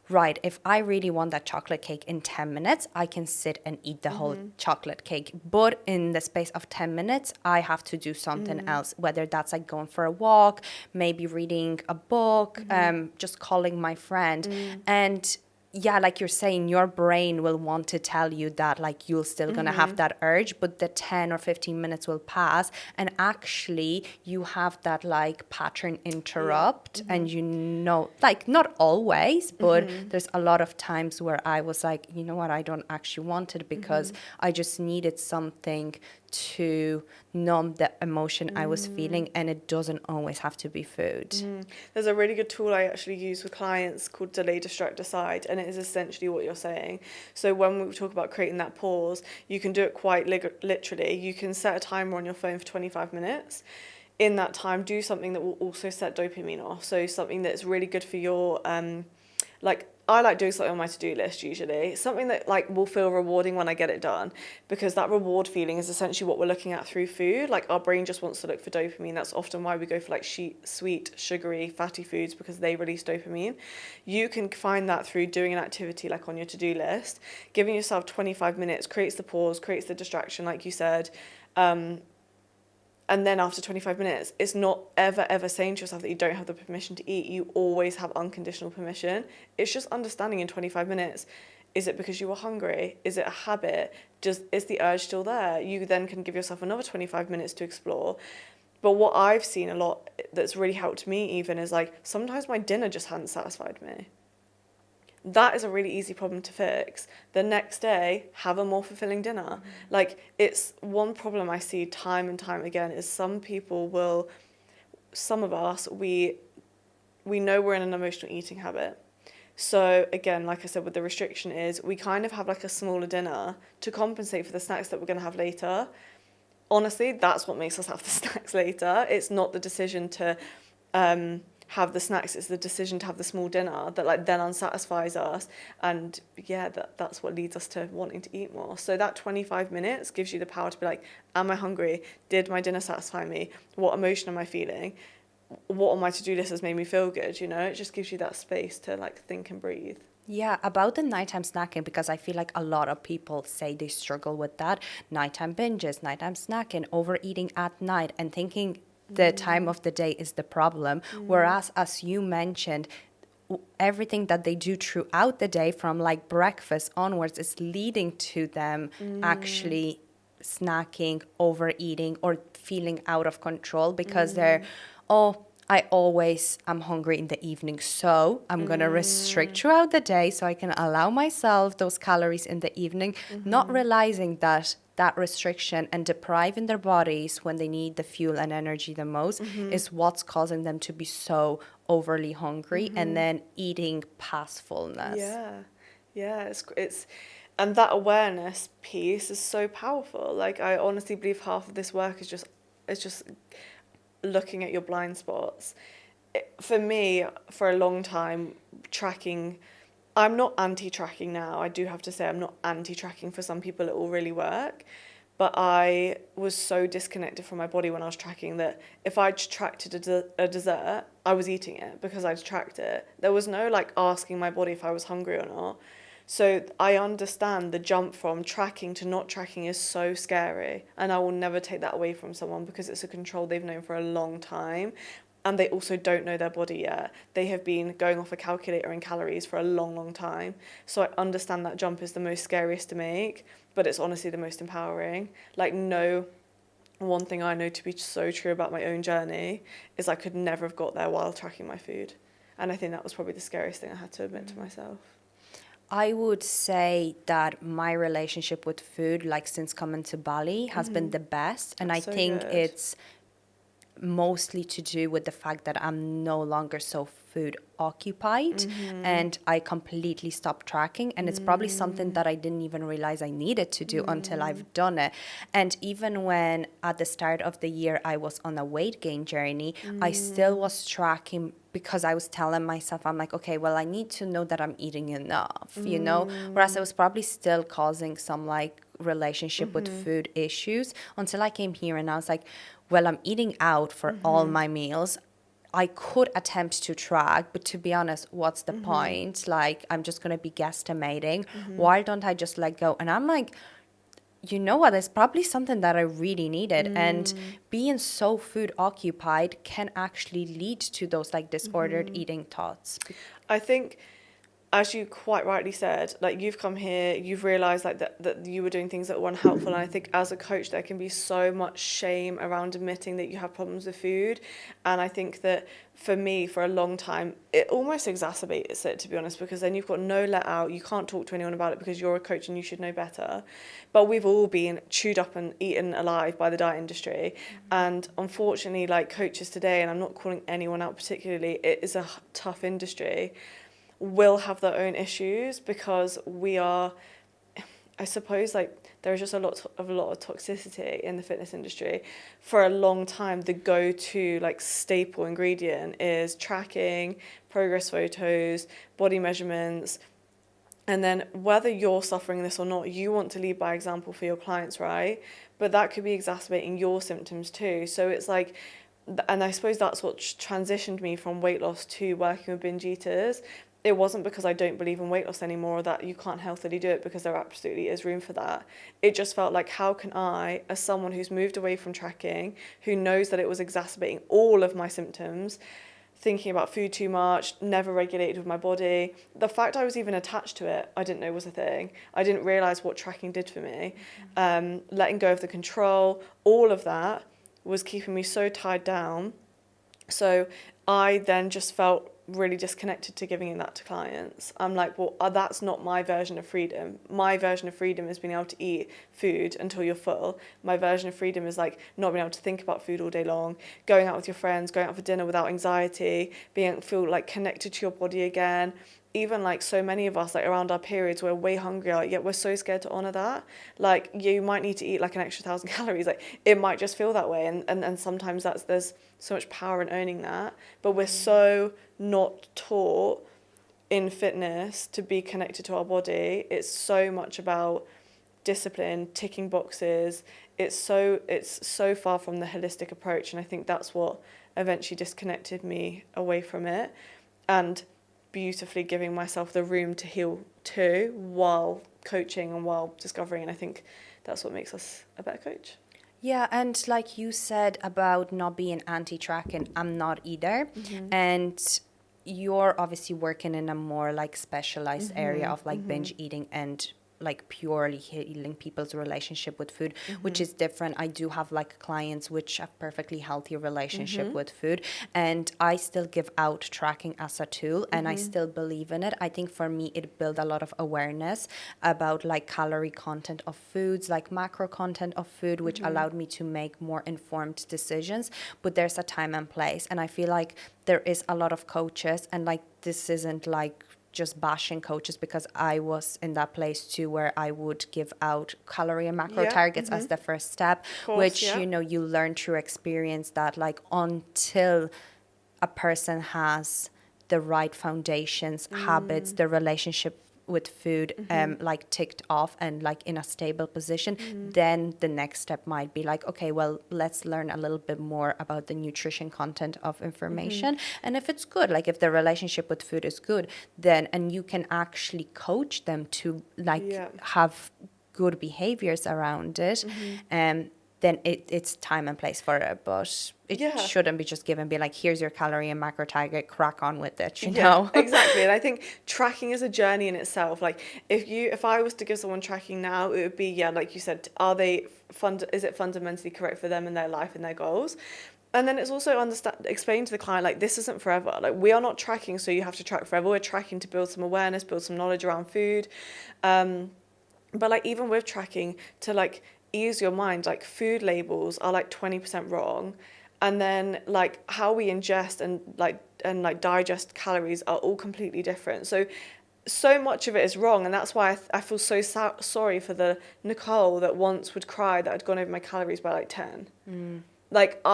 right, if I really want that chocolate cake in 10 minutes, I can sit and eat the whole chocolate cake. But in the space of 10 minutes, I have to do something else, whether that's like going for a walk, maybe reading a book, just calling my friend. And yeah, like you're saying, your brain will want to tell you that like you're still gonna have that urge, but the 10 or 15 minutes will pass, and actually you have that like pattern interrupt. And you know, like not always, but there's a lot of times where I was like, you know what, I don't actually want it, because I just needed something to numb the emotion I was feeling, and it doesn't always have to be food. There's a really good tool I actually use with clients called Delay, Distract, Decide, and it is essentially what you're saying. So when we talk about creating that pause, you can do it quite literally. You can set a timer on your phone for 25 minutes. In that time, do something that will also set dopamine off. So something that's really good for your like, I like doing something on my to-do list usually. Something that like will feel rewarding when I get it done, because that reward feeling is essentially what we're looking at through food. Like, our brain just wants to look for dopamine. That's often why we go for like sweet, sugary, fatty foods, because they release dopamine. You can find that through doing an activity like on your to-do list. Giving yourself 25 minutes creates the pause, creates the distraction, like you said. And then after 25 minutes, it's not ever saying to yourself that you don't have the permission to eat. You always have unconditional permission. It's just understanding in 25 minutes, is it because you were hungry? Is it a habit? Is the urge still there? You then can give yourself another 25 minutes to explore. But what I've seen a lot that's really helped me even is like, sometimes my dinner just hadn't satisfied me. That is a really easy problem to fix. The next day, have a more fulfilling dinner. Like, it's one problem I see time and time again is some of us, we know we're in an emotional eating habit. So again, like I said, with the restriction is we kind of have like a smaller dinner to compensate for the snacks that we're going to have later. Honestly, that's what makes us have the snacks later. It's not the decision to have the snacks, it's the decision to have the small dinner that like then unsatisfies us, and yeah, that's what leads us to wanting to eat more. So that 25 minutes gives you the power to be like, am I hungry? Did my dinner satisfy me? What emotion am I feeling? What on my to-do list has made me feel good? You know, it just gives you that space to like think and breathe. Yeah, about the nighttime snacking, because I feel like a lot of people say they struggle with that. Nighttime binges, nighttime snacking, overeating at night, and thinking the time of the day is the problem. Whereas, as you mentioned, everything that they do throughout the day from like breakfast onwards is leading to them actually snacking, overeating, or feeling out of control because they're, oh, I always am hungry in the evening, so I'm going to restrict throughout the day so I can allow myself those calories in the evening, not realizing that that restriction and depriving their bodies when they need the fuel and energy the most is what's causing them to be so overly hungry and then eating past fullness. Yeah, it's and that awareness piece is so powerful. Like, I honestly believe half of this work is just looking at your blind spots. For me, for a long time, tracking, I'm not anti-tracking now. I do have to say I'm not anti-tracking. For some people, it will really work. But I was so disconnected from my body when I was tracking that if I tracked a dessert, I was eating it because I'd tracked it. There was no like asking my body if I was hungry or not. So I understand the jump from tracking to not tracking is so scary, and I will never take that away from someone because it's a control they've known for a long time, and they also don't know their body yet. They have been going off a calculator in calories for a long time. So I understand that jump is the most scariest to make, but it's honestly the most empowering. Like, no, one thing I know to be so true about my own journey is I could never have got there while tracking my food. And I think that was probably the scariest thing I had to admit to myself. I would say that my relationship with food, like since coming to Bali, has been the best. And That's I so think good. it's mostly to do with the fact that I'm no longer so food occupied and I completely stopped tracking, and it's probably something that I didn't even realize I needed to do until I've done it. And even when at the start of the year I was on a weight gain journey, I still was tracking because I was telling myself, I'm like, okay, well, I need to know that I'm eating enough, you know, whereas I was probably still causing some like relationship with food issues until I came here and I was like, well, I'm eating out for all my meals. I could attempt to track, but to be honest, what's the point? Like, I'm just going to be guesstimating. Why don't I just let go? And I'm like, you know what? It's probably something that I really needed. And being so food occupied can actually lead to those like disordered eating thoughts. I think, as you quite rightly said, like, you've come here, you've realised like that you were doing things that were unhelpful, and I think as a coach there can be so much shame around admitting that you have problems with food. And I think that for me, for a long time, it almost exacerbates it, to be honest, because then you've got no let out, you can't talk to anyone about it because you're a coach and you should know better. But we've all been chewed up and eaten alive by the diet industry, and unfortunately, like, coaches today, and I'm not calling anyone out particularly, it is a tough industry, will have their own issues because we are, I suppose, like, there's just a lot of toxicity in the fitness industry. For a long time, the go-to like staple ingredient is tracking, progress photos, body measurements. And then whether you're suffering this or not, you want to lead by example for your clients, right? But that could be exacerbating your symptoms too. So it's like, and I suppose that's what transitioned me from weight loss to working with binge eaters, it wasn't because I don't believe in weight loss anymore or that you can't healthily do it, because there absolutely is room for that. It just felt like, how can I, as someone who's moved away from tracking, who knows that it was exacerbating all of my symptoms, thinking about food too much, never regulated with my body. The fact I was even attached to it, I didn't know was a thing. I didn't realise what tracking did for me. Letting go of the control, all of that was keeping me so tied down. So I then just felt really disconnected to giving that to clients. I'm like, well, that's not my version of freedom. My version of freedom is being able to eat food until you're full. My version of freedom is like not being able to think about food all day long, going out with your friends, going out for dinner without anxiety, feel like connected to your body again. Even like so many of us, like around our periods, we're way hungrier, yet we're so scared to honor that. Like, you might need to eat like an extra 1,000 calories. Like, it might just feel that way. And sometimes there's so much power in owning that. But we're so not taught in fitness to be connected to our body. It's so much about discipline, ticking boxes. It's so far from the holistic approach. And I think that's what eventually disconnected me away from it. And beautifully giving myself the room to heal too, while coaching and while discovering. And I think that's what makes us a better coach. Yeah, and like you said about not being anti-tracking, I'm not either. And you're obviously working in a more like specialized area of like binge eating and like purely healing people's relationship with food, which is different. I do have like clients which have perfectly healthy relationship with food, and I still give out tracking as a tool, and I still believe in it. I think for me it built a lot of awareness about like calorie content of foods, like macro content of food, which allowed me to make more informed decisions. But there's a time and place, and I feel like there is a lot of coaches, and like this isn't like just bashing coaches, because I was in that place too, where I would give out calorie and macro targets as the first step, course, which, you know, you learn through experience that like until a person has the right foundations, habits, the relationship with food like ticked off and like in a stable position, then the next step might be like, okay, well, let's learn a little bit more about the nutrition content of information. And if it's good, like if the relationship with food is good, then, and you can actually coach them to like have good behaviors around it, then it's time and place for it. But it shouldn't be just given, be like, here's your calorie and macro target, crack on with it, you know? Exactly. And I think tracking is a journey in itself. Like, if I was to give someone tracking now, it would be, like you said, is it fundamentally correct for them in their life and their goals? And then it's also explain to the client, like, this isn't forever. Like, we are not tracking so you have to track forever. We're tracking to build some awareness, build some knowledge around food. But like, even with tracking, to like ease your mind, like food labels are like 20% wrong. And then like how we ingest and digest calories are all completely different. So much of it is wrong. And that's why I feel so sorry for the Nicole that once would cry that I'd gone over my calories by like 10. Like,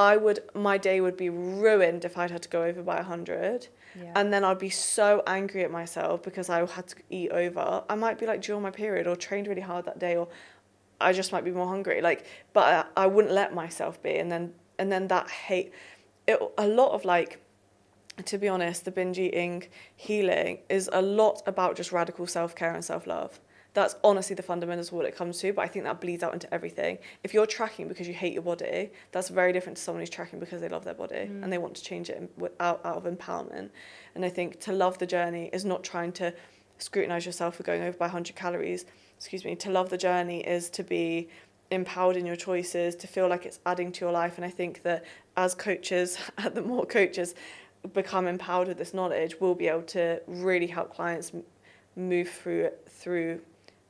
my day would be ruined if I'd had to go over by 100. And then I'd be so angry at myself because I had to eat over. I might be like during my period or trained really hard that day, or I just might be more hungry. Like, but I wouldn't let myself be. And then that a lot of like, to be honest, the binge eating healing is a lot about just radical self-care and self-love. That's honestly the fundamentals of what it comes to, but I think that bleeds out into everything. If you're tracking because you hate your body, that's very different to someone who's tracking because they love their body and they want to change it out of empowerment. And I think to love the journey is not trying to scrutinize yourself for going over by 100 calories. To love the journey is to be empowered in your choices, to feel like it's adding to your life. And I think that as coaches, the more coaches become empowered with this knowledge, we'll be able to really help clients move through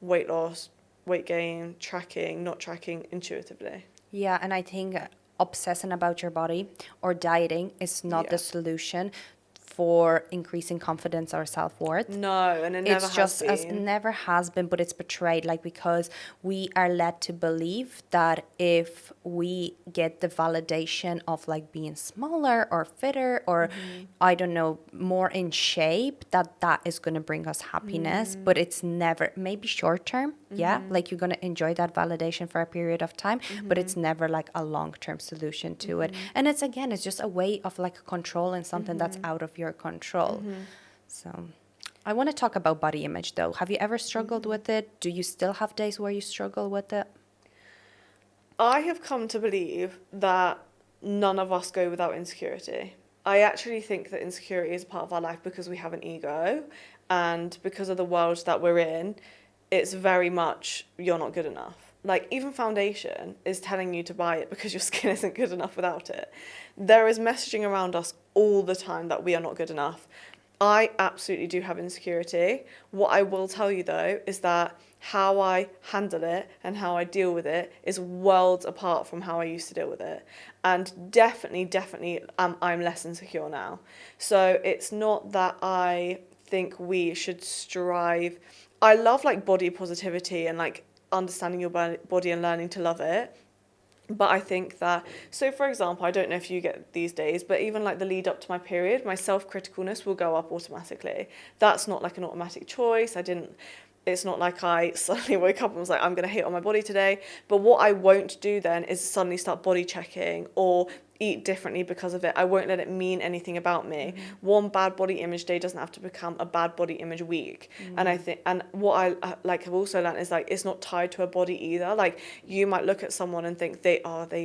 weight loss, weight gain, tracking, not tracking intuitively. Yeah, and I think obsessing about your body or dieting is not the solution for increasing confidence or self-worth. No, and it never has been. It never has been, but it's portrayed like, because we are led to believe that if we get the validation of like being smaller or fitter or I don't know, more in shape, that is going to bring us happiness. But it's never, maybe short term, like you're going to enjoy that validation for a period of time, but it's never like a long-term solution to it. And it's just a way of like controlling something that's out of your control. So I want to talk about body image though. Have you ever struggled with it? Do you still have days where you struggle with it? I have come to believe that none of us go without insecurity. I actually think that insecurity is a part of our life because we have an ego, and because of the world that we're in, it's very much you're not good enough. Like, even foundation is telling you to buy it because your skin isn't good enough without it. There is messaging around us all the time that we are not good enough. I absolutely do have insecurity. What I will tell you though is that how I handle it and how I deal with it is worlds apart from how I used to deal with it. And definitely I'm less insecure now. So it's not that I think we should strive. I love like body positivity and like understanding your body and learning to love it. But I think that, so for example, I don't know if you get these days, but even like the lead up to my period, my self-criticalness will go up automatically. That's not like an automatic choice. It's not like I suddenly woke up and was like, I'm going to hate on my body today. But what I won't do then is suddenly start body checking or eat differently because of it. I won't let it mean anything about me. One bad body image day doesn't have to become a bad body image week. And I think, and what I like have also learned is like, it's not tied to a body either. Like, you might look at someone and think they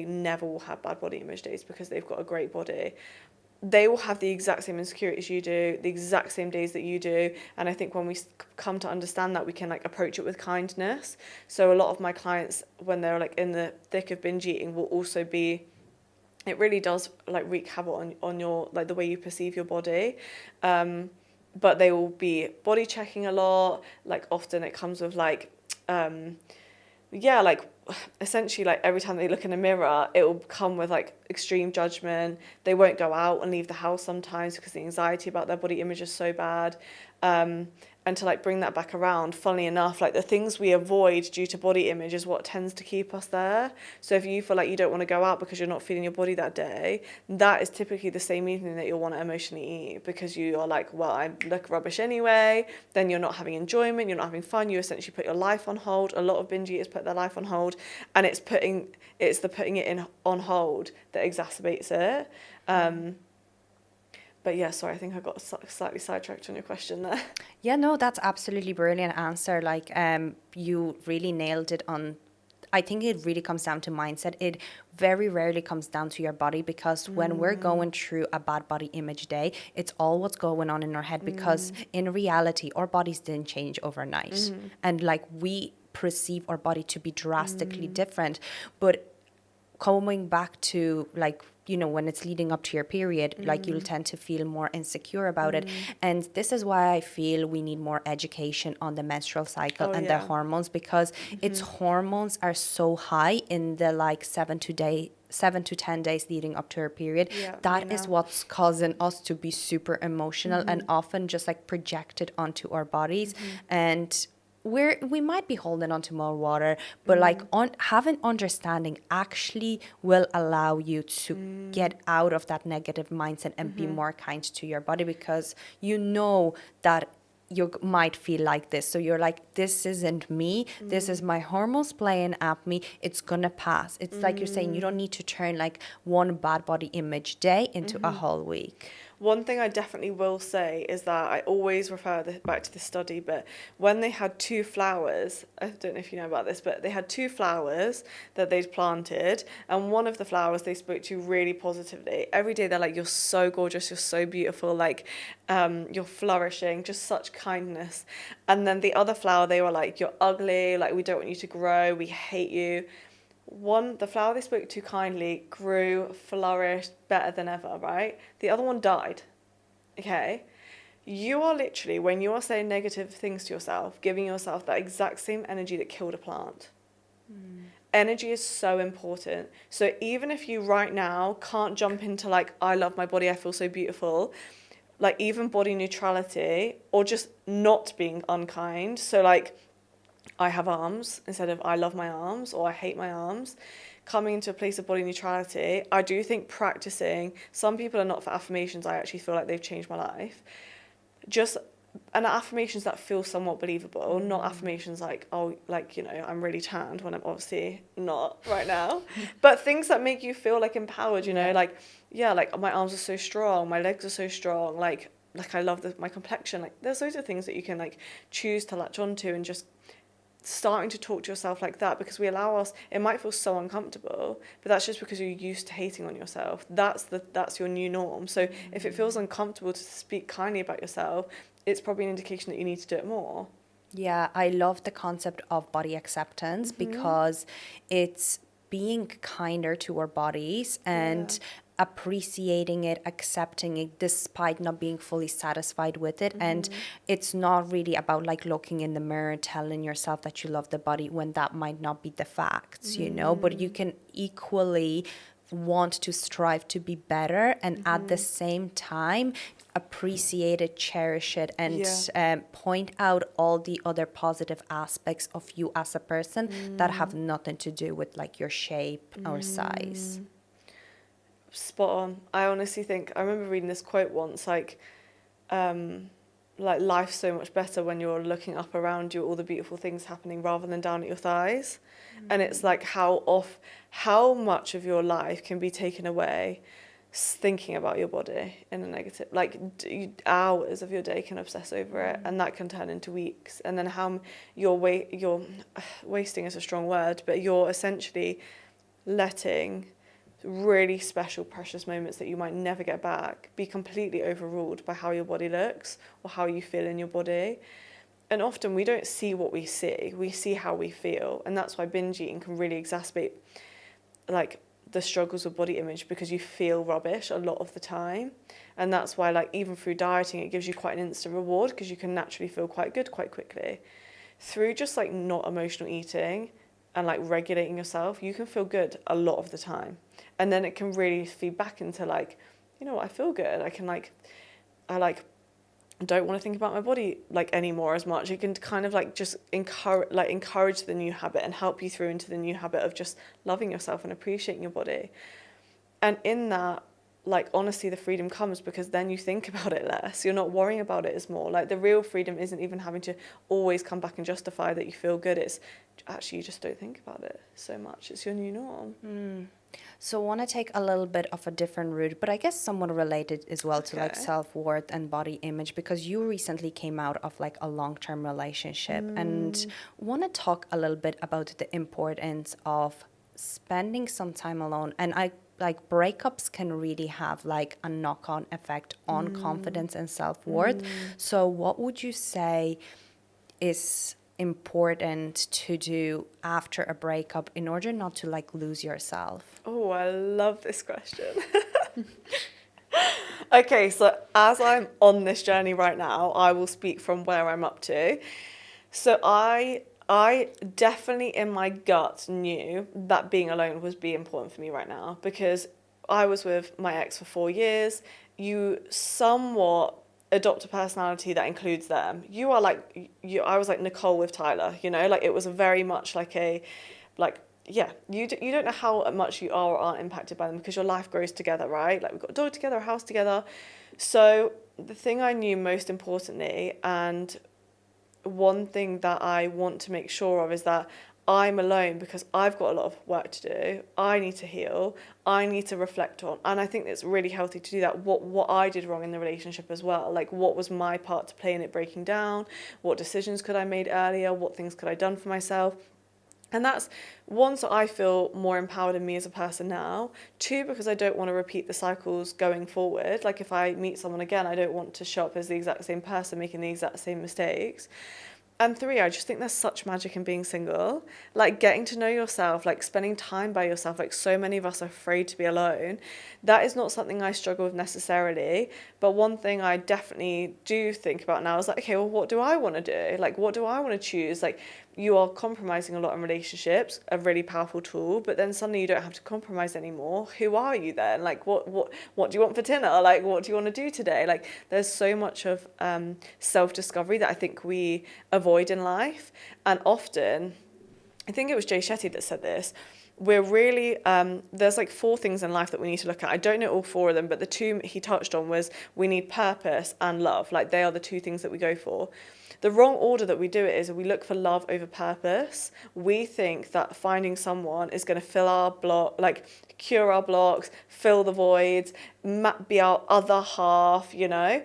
never will have bad body image days because they've got a great body. They will have the exact same insecurities you do, the exact same days that you do. And I think when we come to understand that, we can like approach it with kindness. So a lot of my clients, when they're like in the thick of binge eating, will also be, it really does like wreak havoc on your, like the way you perceive your body. But they will be body checking a lot. Like, often it comes with like, like essentially like every time they look in a mirror, it will come with like extreme judgment. They won't go out and leave the house sometimes because the anxiety about their body image is so bad. And to like bring that back around, funnily enough, like the things we avoid due to body image is what tends to keep us there. So if you feel like you don't want to go out because you're not feeling your body that day, that is typically the same evening that you'll want to emotionally eat, because you are like, well, I look rubbish anyway. Then you're not having enjoyment, you're not having fun. You essentially put your life on hold. A lot of binge eaters put their life on hold, and it's putting it in on hold that exacerbates it. But yeah, sorry, I think I got slightly sidetracked on your question there. Yeah, no, that's absolutely brilliant answer. Like, you really nailed it on. I think it really comes down to mindset. It very rarely comes down to your body, because when we're going through a bad body image day, it's all what's going on in our head, because in reality, our bodies didn't change overnight. And like, we perceive our body to be drastically different. But coming back to like, you know, when it's leading up to your period, like, you'll tend to feel more insecure about it. And this is why I feel we need more education on the menstrual cycle and the hormones, because its hormones are so high in the like 7 to 10 days leading up to her period. That is what's causing us to be super emotional and often just like projected onto our bodies. And we might be holding on to more water, but like having understanding actually will allow you to get out of that negative mindset and be more kind to your body, because you know that you might feel like this. So you're like, this isn't me. This is my hormones playing at me. It's gonna pass. It's like you're saying, you don't need to turn like one bad body image day into a whole week. One thing I definitely will say is that I always refer back to this study, but when they had 2 flowers, I don't know if you know about this, but they had 2 flowers that they'd planted, and one of the flowers they spoke to really positively. Every day they're like, you're so gorgeous, you're so beautiful, like, you're flourishing, just such kindness. And then the other flower, they were like, you're ugly, like, we don't want you to grow, we hate you. The flower they spoke to kindly grew, flourished better than ever, right? The other one died. Okay? You are literally, when you are saying negative things to yourself, giving yourself that exact same energy that killed a plant. Energy is so important. So even if you right now can't jump into like, I love my body, I feel so beautiful, like even body neutrality, or just not being unkind. So like, I have arms instead of I love my arms or I hate my arms. Coming into a place of body neutrality, I do think practicing, some people are not for affirmations, I actually feel like they've changed my life. Just, and affirmations that feel somewhat believable, not affirmations like, oh, like, you know, I'm really tanned when I'm obviously not right now. But things that make you feel like empowered, you know, like, yeah, like my arms are so strong, my legs are so strong, like, like I love my complexion. Like there's loads of things that you can like choose to latch onto, and just starting to talk to yourself like that, because we allow us, it might feel so uncomfortable, but that's just because you're used to hating on yourself. That's your new norm. So if it feels uncomfortable to speak kindly about yourself, it's probably an indication that you need to do it more. Yeah, I love the concept of body acceptance because it's being kinder to our bodies and appreciating it, accepting it despite not being fully satisfied with it. And it's not really about like looking in the mirror, telling yourself that you love the body when that might not be the facts, you know, but you can equally want to strive to be better and at the same time appreciate it, cherish it, and point out all the other positive aspects of you as a person that have nothing to do with like your shape or size. Spot on. I honestly think, I remember reading this quote once, like life's so much better when you're looking up around you, all the beautiful things happening, rather than down at your thighs. And it's like how much of your life can be taken away thinking about your body in a negative, like hours of your day can obsess over it, and that can turn into weeks. And then how you're wasting is a strong word, but you're essentially letting really special, precious moments that you might never get back be completely overruled by how your body looks or how you feel in your body. And often we don't see what we see how we feel. And that's why binge eating can really exacerbate like the struggles with body image, because you feel rubbish a lot of the time. And that's why like even through dieting, it gives you quite an instant reward, because you can naturally feel quite good quite quickly. Through just like not emotional eating and like regulating yourself, you can feel good a lot of the time. And then it can really feed back into like, you know what, I feel good. I don't want to think about my body like anymore as much. You can kind of like just encourage the new habit and help you through into the new habit of just loving yourself and appreciating your body. And in that, like honestly, the freedom comes because then you think about it less. You're not worrying about it as more. Like the real freedom isn't even having to always come back and justify that you feel good. It's actually you just don't think about it so much. It's your new norm. So I want to take a little bit of a different route, but I guess somewhat related as well to like Okay. self-worth and body image, because you recently came out of like a long-term relationship and want to talk a little bit about the importance of spending some time alone. And I like breakups can really have like a knock-on effect on confidence and self-worth. So what would you say is important to do after a breakup in order not to like lose yourself? Oh, I love this question. Okay, so as I'm on this journey right now, I will speak from where I'm up to. So I definitely in my gut knew that being alone was be important for me right now, because I was with my ex for 4 years. You somewhat adopt a personality that includes them. You are like I was like Nicole with Tyler, you know, like it was very much like you don't know how much you are or aren't impacted by them, because your life grows together, right? Like we've got a dog together, a house together. So the thing I knew most importantly, and one thing that I want to make sure of, is that I'm alone because I've got a lot of work to do. I need to heal. I need to reflect on. And I think it's really healthy to do that. What I did wrong in the relationship as well. Like what was my part to play in it breaking down? What decisions could I made earlier? What things could I done for myself? And that's one, so I feel more empowered in me as a person now. Two, because I don't want to repeat the cycles going forward. Like if I meet someone again, I don't want to show up as the exact same person making the exact same mistakes. And three, I just think there's such magic in being single. Like getting to know yourself, like spending time by yourself. Like so many of us are afraid to be alone. That is not something I struggle with necessarily. But one thing I definitely do think about now is like, okay, well, what do I want to do? Like, what do I want to choose? Like, you are compromising a lot in relationships, a really powerful tool, but then suddenly you don't have to compromise anymore. Who are you then? Like, what do you want for dinner? Like, what do you want to do today? Like, there's so much of self-discovery that I think we avoid in life. And often, I think it was Jay Shetty that said this, we're really, there's like 4 things in life that we need to look at. I don't know all 4 of them, but the 2 he touched on was we need purpose and love. Like, they are the 2 things that we go for. The wrong order that we do it is we look for love over purpose. We think that finding someone is going to fill our block, like cure our blocks, fill the voids, be our other half, you know.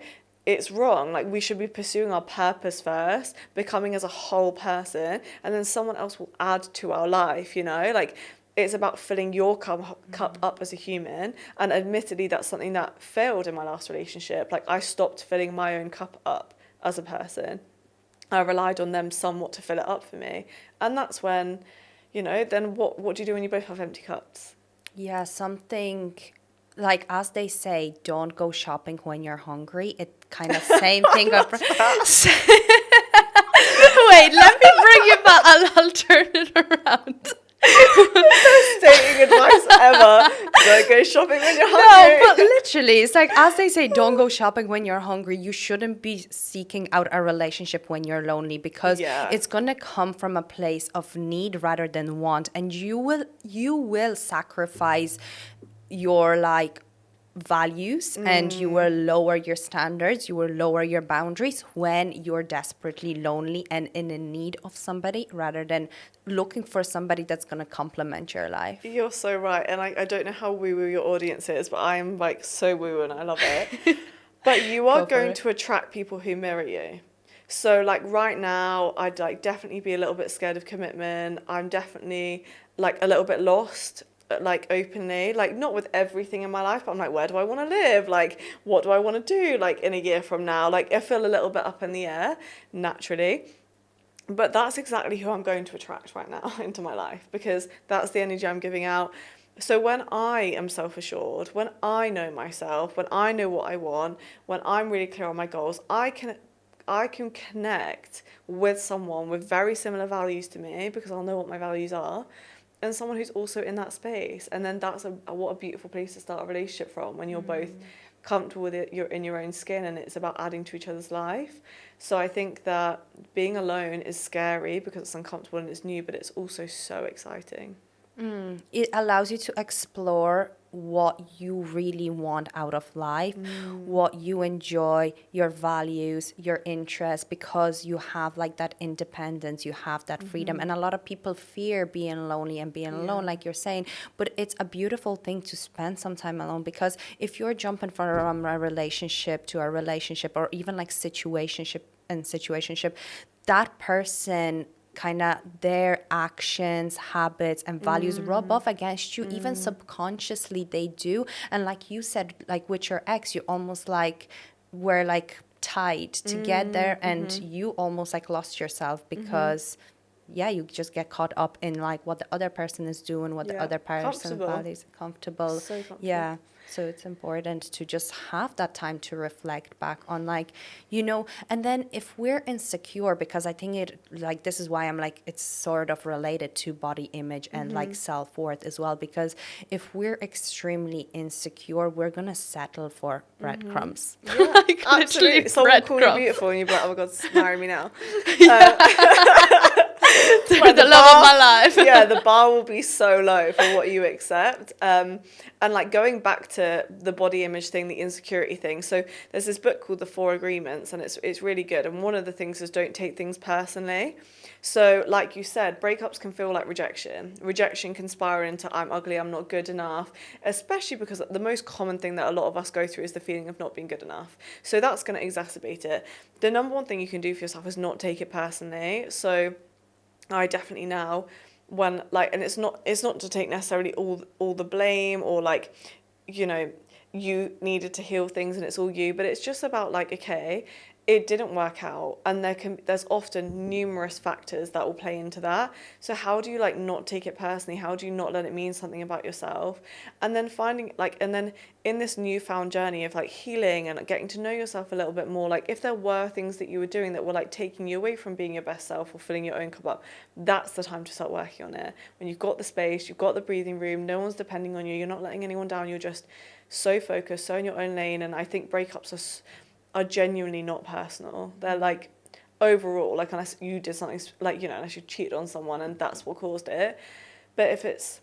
it's wrong. Like, we should be pursuing our purpose first, becoming as a whole person, and then someone else will add to our life, you know? Like, it's about filling your cup up as a human. And admittedly, that's something that failed in my last relationship. Like, I stopped filling my own cup up as a person. I relied on them somewhat to fill it up for me. And that's when, you know, then what do you do when you both have empty cups? Yeah, something like, as they say, don't go shopping when you're hungry. It kind of same thing. Wait, let me bring you back. I'll turn it around. Dating advice ever. Don't go shopping when you're hungry. No, but literally, it's like, as they say, don't go shopping when you're hungry. You shouldn't be seeking out a relationship when you're lonely, because it's gonna come from a place of need rather than want, and you will sacrifice your like values, and you will lower your standards, you will lower your boundaries when you're desperately lonely and in need of somebody, rather than looking for somebody that's going to complement your life. You're so right. And I don't know how woo-woo your audience is, but I'm like so woo and I love it. But you are going to attract people who mirror you. So like right now, I'd like definitely be a little bit scared of commitment. I'm definitely like a little bit lost, like openly, like not with everything in my life, but I'm like, where do I want to live? Like, what do I want to do like in a year from now? Like, I feel a little bit up in the air naturally. But that's exactly who I'm going to attract right now into my life, because that's the energy I'm giving out. So when I am self-assured, when I know myself, when I know what I want, when I'm really clear on my goals, I can connect with someone with very similar values to me, because I'll know what my values are, and someone who's also in that space. And then that's what a beautiful place to start a relationship from, when you're both comfortable with it, you're in your own skin, and it's about adding to each other's life. So I think that being alone is scary because it's uncomfortable and it's new, but it's also so exciting. It allows you to explore what you really want out of life, what you enjoy, your values, your interests, because you have like that independence, you have that freedom. And a lot of people fear being lonely and being alone, like you're saying, but it's a beautiful thing to spend some time alone, because if you're jumping from a relationship to a relationship, or even like situationship, that person kind of, their actions, habits, and values rub off against you, even subconsciously they do. And like you said, like with your ex, you almost like were like tied together, and you almost like lost yourself, because you just get caught up in like what the other person is doing, what the other person values, comfortable. So comfortable. Yeah. So it's important to just have that time to reflect back on, like, you know, and then if we're insecure, because I think it, like, this is why I'm like, it's sort of related to body image and like self-worth as well, because if we're extremely insecure, we're going to settle for breadcrumbs. Yeah, like, absolutely. Someone will call you beautiful and you'll be like, oh my God, marry me now. Like the love of my life. Yeah, the bar will be so low for what you accept. And like going back to the body image thing, the insecurity thing. So there's this book called The 4 Agreements, and it's really good. And one of the things is don't take things personally. So like you said, breakups can feel like rejection. Rejection can spiral into I'm ugly, I'm not good enough, especially because the most common thing that a lot of us go through is the feeling of not being good enough. So that's going to exacerbate it. The number one thing you can do for yourself is not take it personally. So I definitely now, when like, and it's not to take necessarily all the blame, or like, you know, you needed to heal things and it's all you, but it's just about like, okay, it didn't work out, and there's often numerous factors that will play into that. So how do you like not take it personally? How do you not let it mean something about yourself? And then finding like, and then in this newfound journey of like healing and getting to know yourself a little bit more, like if there were things that you were doing that were like taking you away from being your best self or filling your own cup up, that's the time to start working on it. When you've got the space, you've got the breathing room, no one's depending on you, you're not letting anyone down, you're just so focused, so in your own lane. And I think breakups are genuinely not personal. They're like overall, like unless you did something like, you know, unless you cheated on someone and that's what caused it. But if it's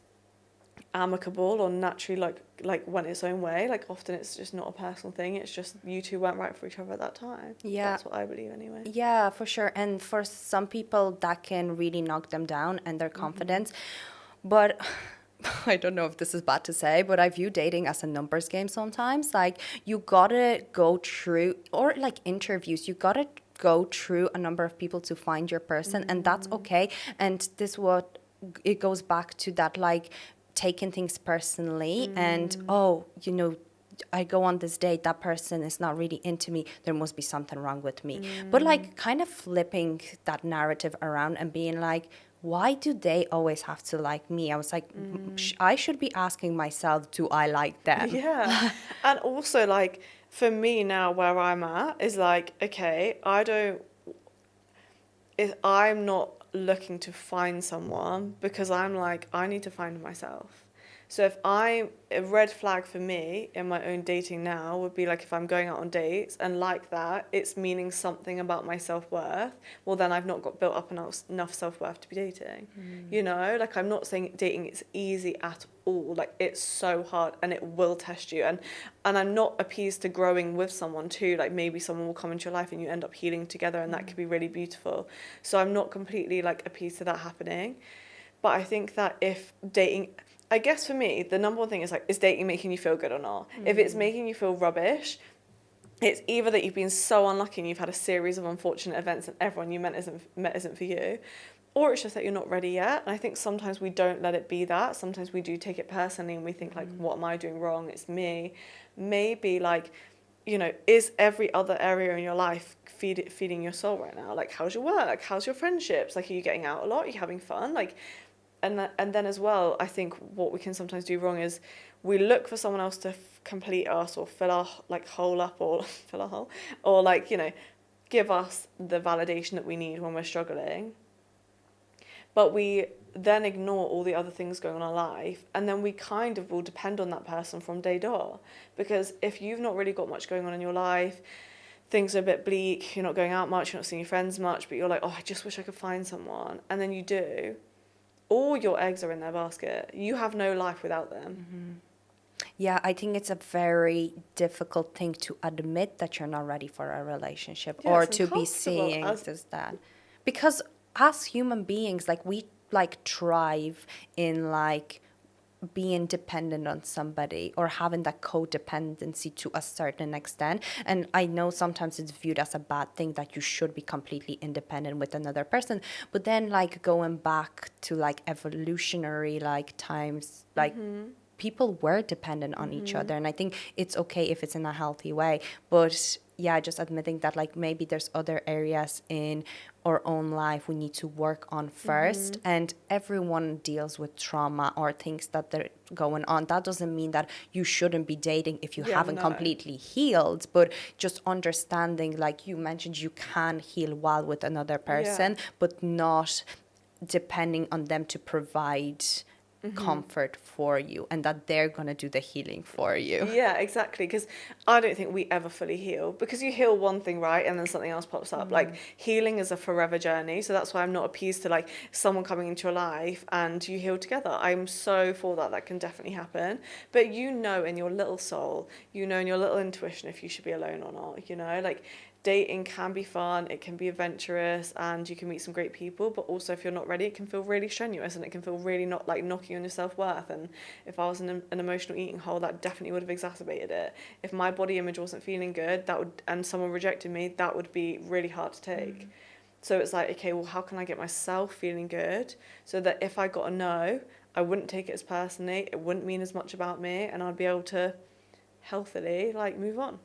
amicable or naturally like went its own way, like often it's just not a personal thing, it's just you two weren't right for each other at that time. Yeah, that's what I believe anyway. Yeah, for sure. And for some people that can really knock them down and their confidence. But I don't know if this is bad to say, but I view dating as a numbers game sometimes. Like, you gotta go through, or like interviews, you gotta go through a number of people to find your person, and that's okay. And this what it goes back to that, like, taking things personally, and I go on this date, that person is not really into me, there must be something wrong with me. But like, kind of flipping that narrative around and being like, why do they always have to like me? I was like, I should be asking myself, do I like them? Yeah. And also, like, for me now, where I'm at is like, okay, I'm not looking to find someone, because I'm like, I need to find myself. So a red flag for me in my own dating now would be like, if I'm going out on dates and like that, it's meaning something about my self-worth, well, then I've not got built up enough self-worth to be dating. You know, like, I'm not saying dating is easy at all. Like, it's so hard and it will test you. And I'm not appeased to growing with someone too. Like, maybe someone will come into your life and you end up healing together, and that could be really beautiful. So I'm not completely like appeased to that happening. But I think that if dating, I guess for me, the number one thing is like, is dating making you feel good or not? If it's making you feel rubbish, it's either that you've been so unlucky and you've had a series of unfortunate events and everyone you met isn't for you, or it's just that you're not ready yet. And I think sometimes we don't let it be that. Sometimes we do take it personally and we think like, what am I doing wrong? It's me. Maybe like, is every other area in your life feeding your soul right now? Like, how's your work? How's your friendships? Like, are you getting out a lot? Are you having fun? Like, and then as well, I think what we can sometimes do wrong is we look for someone else to complete us or fill our like hole up, or fill our hole, or like, give us the validation that we need when we're struggling. But we then ignore all the other things going on in our life, and then we kind of will depend on that person from day dot. Because if you've not really got much going on in your life, things are a bit bleak, you're not going out much, you're not seeing your friends much, but you're like, oh, I just wish I could find someone. And then you do. All your eggs are in their basket. You have no life without them. Yeah, I think it's a very difficult thing to admit that you're not ready for a relationship, Yeah, or it's to be uncomfortable seeing as that. Because as human beings, like, we like thrive in like being dependent on somebody, or having that codependency to a certain extent. And I know sometimes it's viewed as a bad thing that you should be completely independent with another person, but then like going back to like evolutionary like times, like people were dependent on each other, and I think it's okay if it's in a healthy way. But yeah, just admitting that like maybe there's other areas in our own life we need to work on first. And everyone deals with trauma or things that they're going on. That doesn't mean that you shouldn't be dating if you haven't completely healed, but just understanding, like you mentioned, you can heal while with another person, but not depending on them to provide comfort for you, and that they're going to do the healing for you. Yeah, exactly. Because I don't think we ever fully heal, because you heal one thing, right, and then something else pops up. Like, healing is a forever journey. So that's why I'm not appeased to like someone coming into your life and you heal together. I'm so for that. That can definitely happen. But in your little soul, in your little intuition, if you should be alone or not. Like, dating can be fun, it can be adventurous, and you can meet some great people, but also if you're not ready, it can feel really strenuous, and it can feel really not like knocking on your self-worth. And if I was in an emotional eating hole, that definitely would have exacerbated it. If my body image wasn't feeling good, and someone rejected me, that would be really hard to take. So it's like, okay, well, how can I get myself feeling good so that if I got a no, I wouldn't take it as personally, it wouldn't mean as much about me, and I'd be able to healthily like move on.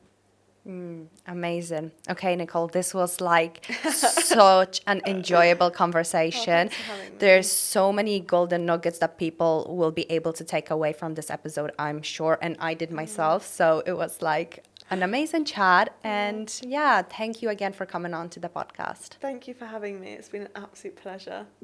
Amazing. Okay, Nicole, this was like such an enjoyable conversation. Thanks for having me. There's so many golden nuggets that people will be able to take away from this episode, I'm sure, and I did myself. So it was like an amazing chat. And yeah, thank you again for coming on to the podcast. Thank you for having me. It's been an absolute pleasure.